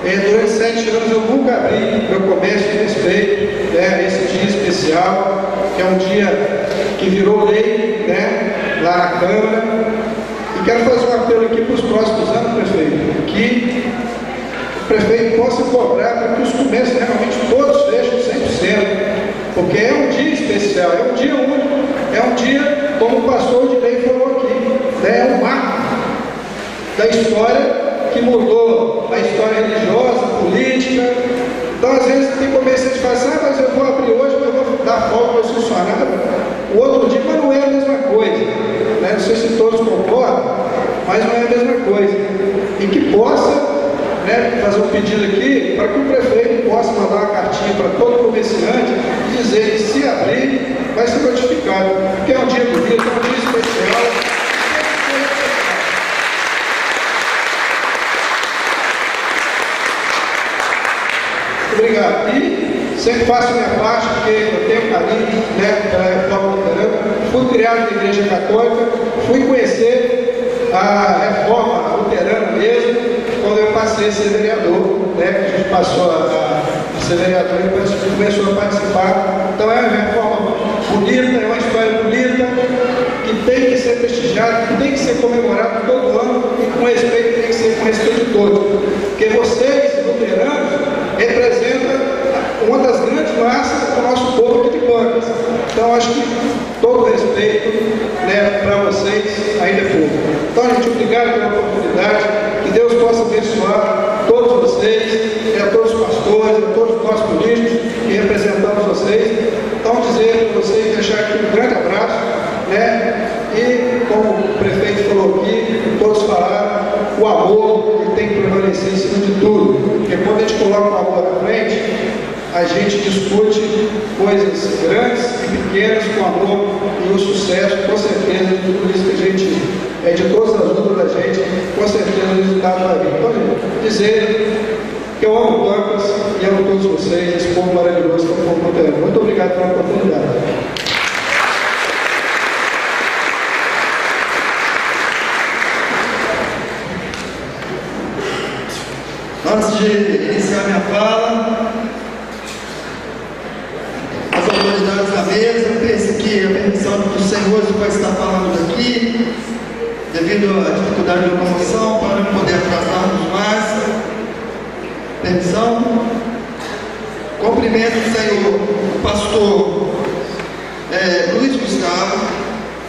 durante 7 anos eu nunca abri meu comércio de respeito a esse dia especial, que é um dia que virou lei lá na Câmara. E quero fazer um apelo aqui para os próximos anos, prefeito, que o prefeito possa cobrar para que os comércios realmente todos fecham 100%, porque é um dia especial, é um dia único, é um dia, como o pastor Odilei falou aqui, é um marco da história que mudou a história religiosa, política. Então, às vezes, tem comerciante que fala assim, mas eu vou abrir hoje, mas eu vou dar folga para o funcionário o outro dia, mas não é a mesma coisa. Não sei se todos concordam, mas não é a mesma coisa. E que possa fazer um pedido aqui para que o prefeito possa mandar uma cartinha para todo comerciante e dizer que se abrir, vai ser notificado. Porque é um dia bonito, é um dia especial. Obrigado. E sempre faço minha parte, porque eu tenho carinho pela reforma luterana. Fui criado na Igreja Católica, fui conhecer a reforma luterana mesmo quando eu passei a ser vereador, que a gente passou a ser vereador e depois começou a participar. Então é uma reforma bonita, é uma história bonita, que tem que ser prestigiada, que tem que ser comemorada todo ano e com respeito, tem que ser com respeito de todos. Porque vocês, luteranos, representam uma das grandes massas do nosso povo aqui de Bancas. Então acho que todo o respeito para vocês ainda é pouco. Então, gente, obrigado pela oportunidade, que Deus possa abençoar todos vocês, a todos os pastores, a todos nós políticos que representamos vocês. Então, dizer para vocês, deixar aqui um grande abraço, e como o prefeito falou aqui, todos falaram, o amor ele tem que permanecer em cima de tudo, porque quando a gente coloca o amor na frente, a gente discute coisas grandes e pequenas com amor, e o sucesso, com certeza, de tudo isso que a gente, de todas as lutas da gente, com certeza o resultado vai vir. Então, gente, dizer que eu amo Bancas e amo todos vocês, esse povo maravilhoso que é o povo luterano. Muito obrigado pela oportunidade. Antes de iniciar minha fala, as autoridades da mesa, permissão do Senhor para estar falando daqui, devido à dificuldade de locomoção, para não poder atrasarmos mais. Permissão. Cumprimento o Senhor, o pastor Luiz Gustavo,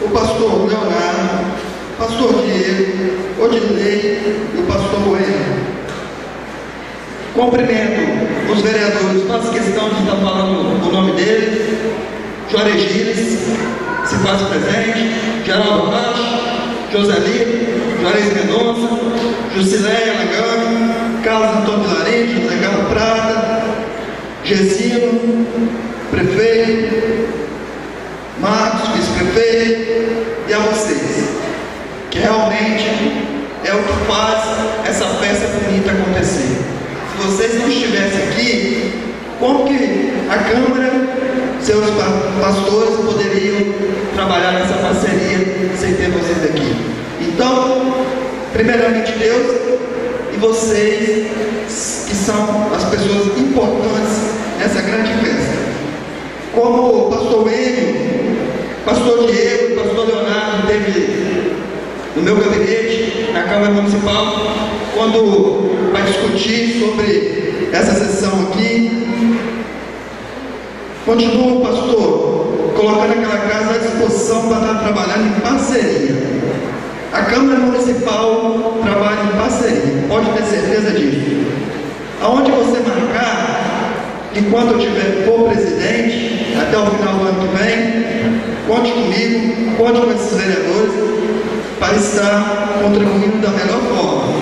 o pastor Leonardo, o pastor Diego, Odilei e o pastor Bueno. Cumprimento os vereadores, faço questão de estar falando o nome deles: Juarez Gilles, se faz presente, Geraldo Racho, Joseli, Juarez Mendonça, Jusileia Lagame, Carlos Antônio Larente, José Carlos Prata, Gesino, prefeito, Marcos, vice-prefeito, e a vocês, que realmente é o que faz essa festa bonita acontecer. Se vocês não estivessem aqui, como que a Câmara, seus pastores poderiam trabalhar nessa parceria sem ter vocês aqui? Então, primeiramente Deus e vocês, que são as pessoas importantes nessa grande festa. Como o pastor Enio, pastor Diego e pastor Leonardo teve no meu gabinete, na Câmara Municipal, quando vai discutir sobre essa sessão aqui, continua o pastor colocando aquela casa à disposição para estar trabalhando em parceria. A Câmara Municipal trabalha em parceria, pode ter certeza disso. Aonde você marcar, enquanto eu for presidente, até o final do ano que vem, conte comigo, conte com esses vereadores, para estar contribuindo da melhor forma.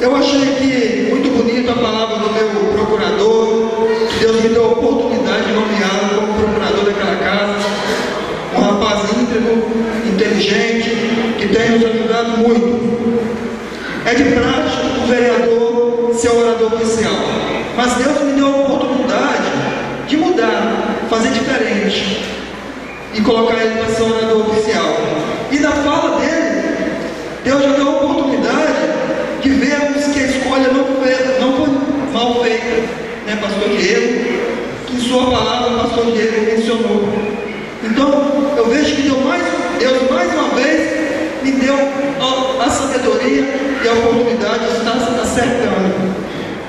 Eu achei aqui muito bonito a palavra do meu procurador, que Deus me deu a oportunidade de nomeá-lo como procurador daquela casa, um rapaz íntegro, inteligente, que tem nos ajudado muito. É de prática o vereador ser orador oficial, mas Deus me deu a oportunidade de mudar, fazer diferente e colocar ele para ser orador oficial. E na fala dele, Deus já deu a oportunidade de vermos que a escolha não foi mal feita, né, pastor Diego, que em sua palavra o pastor Diego mencionou. Então, eu vejo que Deus mais uma vez me deu a sabedoria e a oportunidade de estar acertando,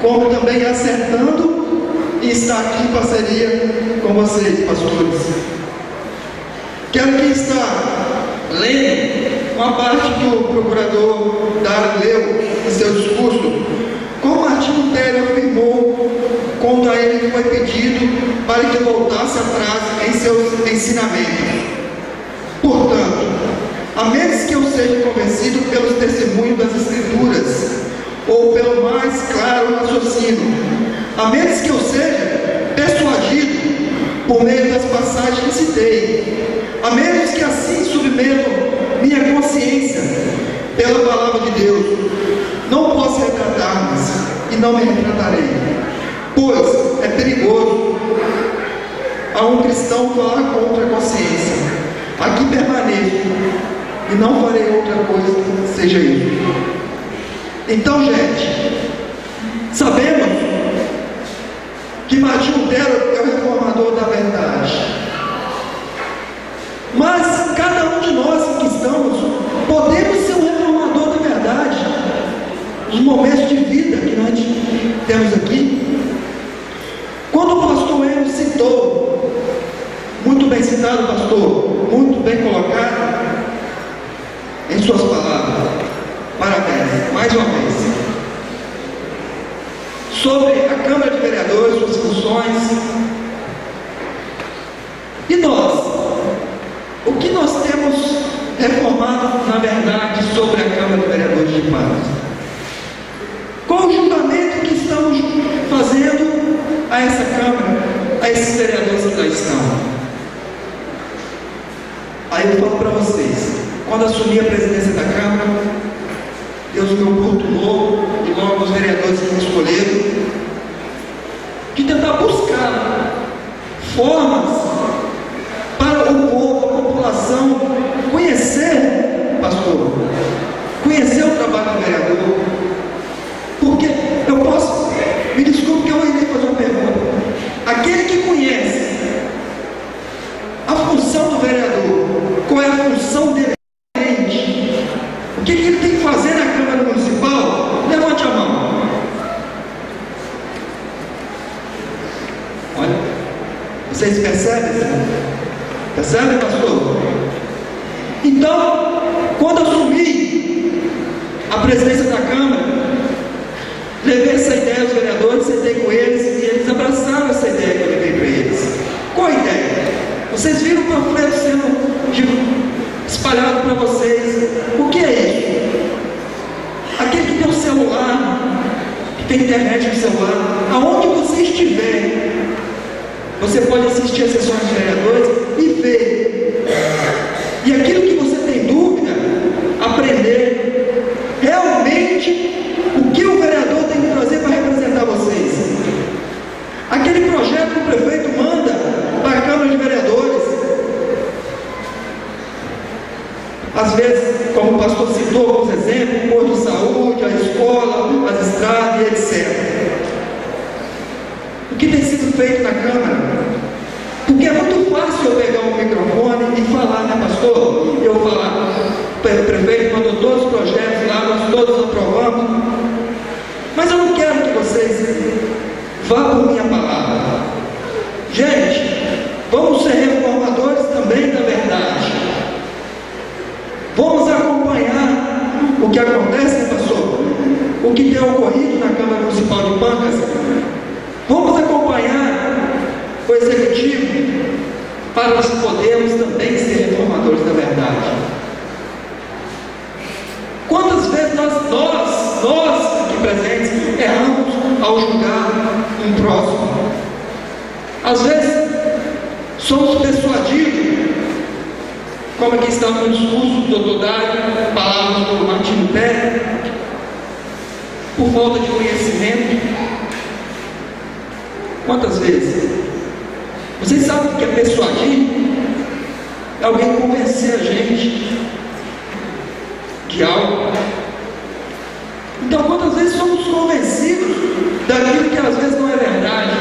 como também acertando e estar aqui em parceria com vocês, pastores. Quero que está lendo uma parte que o procurador Dário leu em seu discurso, como Martim Lutero afirmou quando a ele foi pedido para que voltasse atrás em seus ensinamentos. Portanto, a menos que eu seja convencido pelos testemunhos das Escrituras, ou pelo mais claro raciocínio, a menos que eu seja persuadido por meio das passagens que citei, a menos que assim submeto minha consciência pela palavra de Deus, não posso retratar-me e não me retratarei, pois é perigoso a um cristão falar contra a consciência. Aqui permaneço e não farei outra coisa que seja isso. Então, gente, sabemos que Martim Lutero é o reformador da verdade, mas cada um de nós que estamos podemos ser um reformador da verdade nos momentos de vida que nós temos aqui. Quando o pastor Enio citou, muito bem citado, pastor, muito bem colocado em suas palavras, parabéns, mais uma vez, sobre a Câmara de Vereadores, suas funções. E nós, o que nós temos reformado, na verdade, sobre a Câmara de Vereadores de Patos? Qual o julgamento que estamos fazendo a essa Câmara, a esses vereadores que lá estão? Aí eu falo para vocês, quando assumi a presidência da Câmara, Deus me oportunou, e logo os vereadores que me escolheram, de tentar buscar formas para o povo, a população, conhecer, pastor, conhecer o trabalho do vereador. Porque eu posso, me desculpe que eu irei fazer uma pergunta. Aquele que conhece a função dele realmente? O que ele tem que fazer na Câmara Municipal? Levante a mão. Olha, vocês percebem? Percebe, pastor? Então, quando assumi a presidência da Câmara, levei essa ideia aos vereadores, sentei com eles e eles abraçaram essa ideia que eu levei para eles. Qual a ideia? Vocês viram o panfleto sendo espalhado para vocês. O que é isso? Aquele que tem um celular, que tem internet no celular, aonde você estiver, você pode assistir as sessões dos vereadores e ver. E aquilo que você tem dúvida, aprender realmente o que o vereador tem que trazer para representar vocês. Aquele projeto que o prefeito manda para a Câmara de Vereadores, às vezes, como o pastor citou, como exemplo, o posto de saúde, a escola, as estradas e etc. O que tem sido feito na Câmara? Porque é muito fácil eu pegar um microfone e falar, né, pastor? Eu falar, o prefeito mandou todos os projetos lá, nós todos aprovamos. Mas eu não quero que vocês vá por minha palavra. Gente, vamos ser reformadores também da verdade. Vamos acompanhar o que acontece, pastor? O que tem ocorrido na Câmara Municipal de Pancas. Vamos acompanhar o Executivo para nós podermos também ser reformadores da verdade. Quantas vezes nós aqui presentes, erramos ao julgar um próximo? Às vezes, somos persuadidos, como aqui está no discurso do Dr. Dário, palavras do Martinho Pérez, por falta de conhecimento. Quantas vezes? Vocês sabem o que é persuadir? É alguém convencer a gente de algo. Então, quantas vezes somos convencidos daquilo que às vezes não é verdade?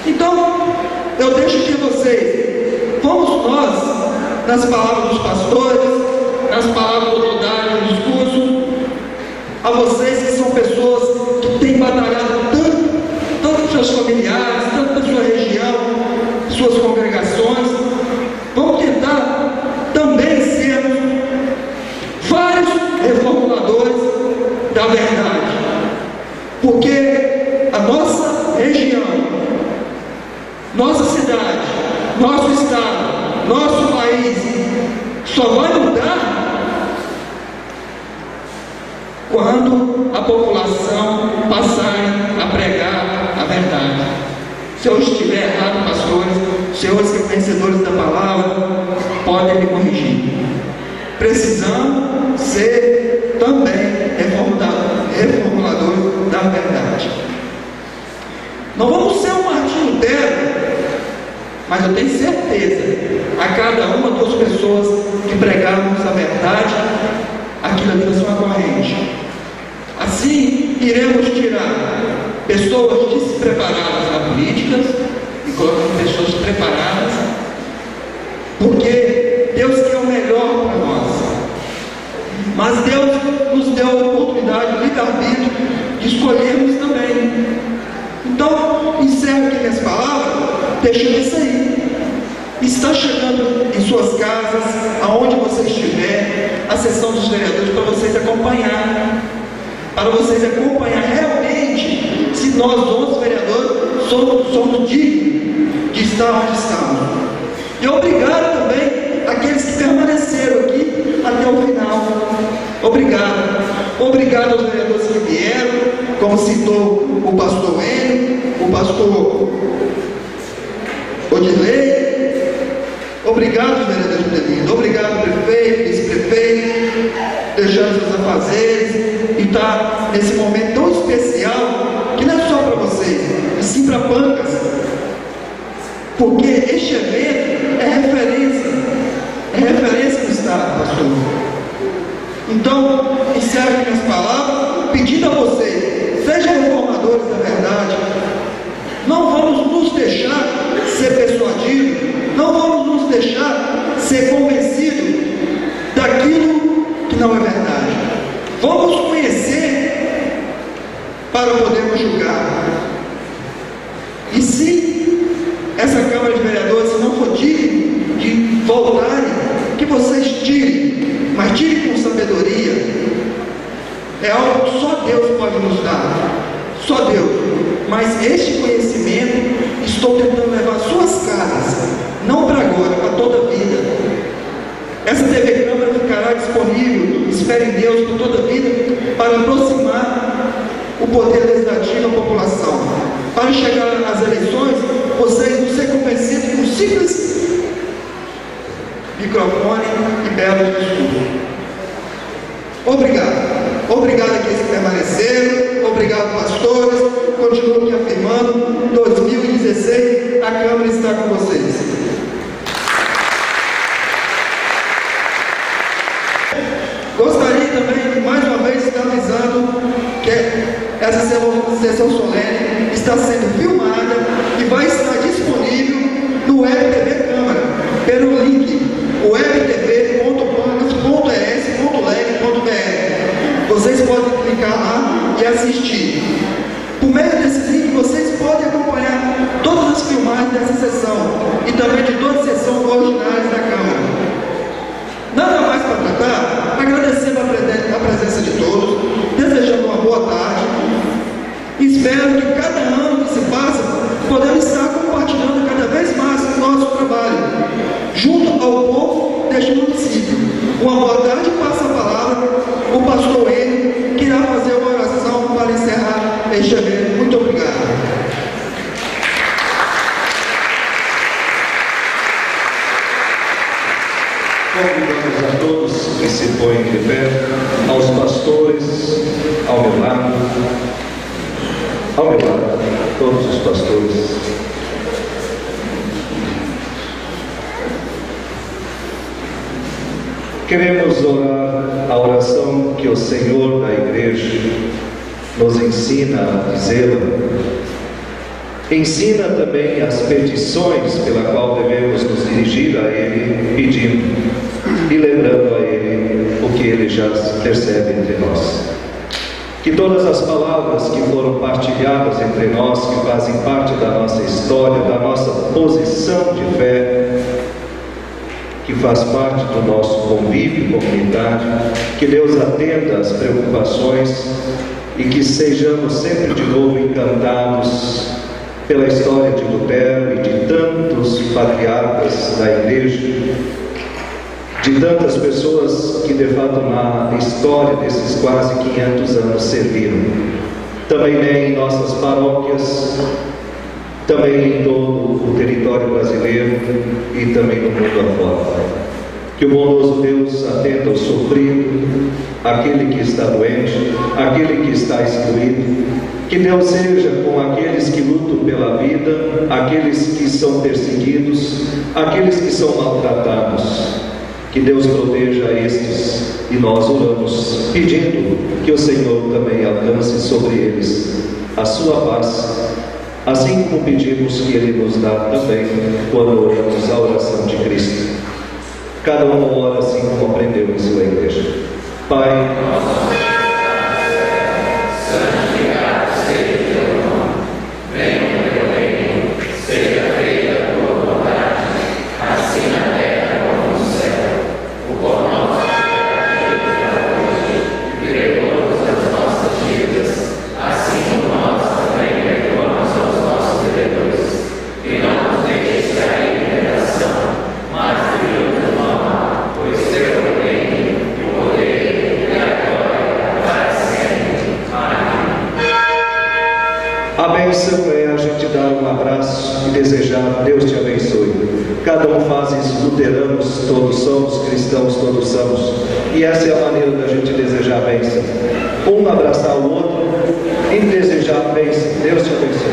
Então, eu deixo aqui a vocês. Vamos nós, nas palavras dos pastores, nas palavras do Rodário, no discurso, a vocês que são pessoas que têm batalhado tanto com seus familiares, tanto na sua região, suas congregações, vamos tentar também sermos vários reformuladores da verdade, porque a nossa região, nossa cidade, nosso estado, nosso país só vai mudar quando a população passar a pregar a verdade. Se eu estiver errado, pastores, senhores conhecedores da palavra, podem me corrigir. Precisamos ser também reformuladores da verdade. Não vamos ser um Martinho Lutero, mas eu tenho certeza, a cada uma das pessoas que pregarmos a verdade, aquilo ali vai ser uma corrente. Assim, iremos tirar pessoas despreparadas na política e colocando pessoas preparadas, porque Deus quer o melhor para nós. Mas Deus nos deu a oportunidade, o livre-arbítrio, de escolhermos também. Então, encerro aqui minhas palavras, deixando isso aí. Está chegando em suas casas, aonde você estiver, a sessão dos vereadores para vocês acompanhar. Para vocês acompanhar realmente se nós, 11 vereadores, somos dignos de estar onde estamos. E obrigado também àqueles que permaneceram aqui até o final. Obrigado. Obrigado aos vereadores que vieram, como citou o pastor Enio, o pastor Odilei. Obrigado, vereadores por ter vindo. Obrigado, prefeito, vice-prefeito, deixando seus afazeres e está nesse momento tão especial que não é só para vocês, e sim para Pancas, porque este evento é referência no estado, pastor. Então, encerro minhas palavras pedindo a vocês, sejam reformadores da verdade. Não vamos nos deixar ser persuadidos, não vamos nos deixar ser convencidos não é verdade. Vamos conhecer para podermos julgar. E se essa Câmara de Vereadores não for digna de voltarem, que vocês tirem, mas tirem com sabedoria. É algo que só Deus pode nos dar, só Deus. Mas este conhecimento estou tentando levar às suas casas, não para agora, para toda a vida. Essa TV Câmara ficará disponível, espere em Deus, por toda a vida, para aproximar o poder legislativo à população. Para chegar nas eleições, vocês não ser convencidos com um simples microfone e belo discurso. Obrigado. Obrigado a quem se permaneceram. Obrigado, pastores. Continuo me afirmando. 2016, a Câmara está com vocês. Gostaria também de mais uma vez estar avisando que essa sessão solene está sendo filmada e vai estar disponível no Web TV Câmara, pelo link webtv.planos.es.leg.br. Vocês podem clicar lá e assistir. Por meio desse link, vocês podem acompanhar todas as filmagens dessa sessão e também de todas as sessões ordinárias da Câmara. Nada mais para tratar, agradecendo a presença de todos, desejando uma boa tarde. Espero que cada ano que se passa, podemos estar compartilhando cada vez mais o nosso trabalho, junto ao povo deste município. Uma boa tarde, passa a palavra o pastor Enio, que irá fazer uma oração para encerrar este evento. Muito obrigado. Convidamos a todos que se põem de pé, aos pastores, ao meu lado, todos os pastores. Queremos orar a oração que o Senhor da Igreja nos ensina a dizê-la. Ensina também as petições pela qual devemos nos dirigir a Ele, pedindo e lembrando a Ele o que Ele já percebe entre nós. Que todas as palavras que foram partilhadas entre nós, que fazem parte da nossa história, da nossa posição de fé, que faz parte do nosso convívio comunitário, que Deus atenda às preocupações e que sejamos sempre de novo encantados pela história de Lutero e de tantos patriarcas da Igreja, de tantas pessoas que de fato na história desses quase 500 anos serviram, também em nossas paróquias, também em todo o território brasileiro e também no mundo afora. Que o bondoso Deus atenda ao sofrido, aquele que está doente, aquele que está excluído. Que Deus seja com aqueles que lutam pela vida, aqueles que são perseguidos, aqueles que são maltratados. Que Deus proteja estes e nós oramos, pedindo que o Senhor também alcance sobre eles a sua paz, assim como pedimos que Ele nos dá também quando oramos a oração de Cristo. Cada um ora assim como aprendeu em sua igreja. Pai, santificado seja o teu nome, venha o teu reino, seja feita a tua vontade, assim na terra como no céu. O pão nosso hoje, e perdoa-nos as nossas dívidas, assim como nós também perdoamos aos nossos devedores, e não nos deixes cair em tentação, mas livra-nos do mal, pois teu é o reino, o poder e a glória para sempre. Amém. A bênção é a gente dar um abraço e desejar Deus te abençoe. Cada um faz isso, luteranos todos somos, cristãos todos somos, e essa é a maneira da gente desejar a bênção. Um abraçar o outro e desejar a bênção. Deus te abençoe.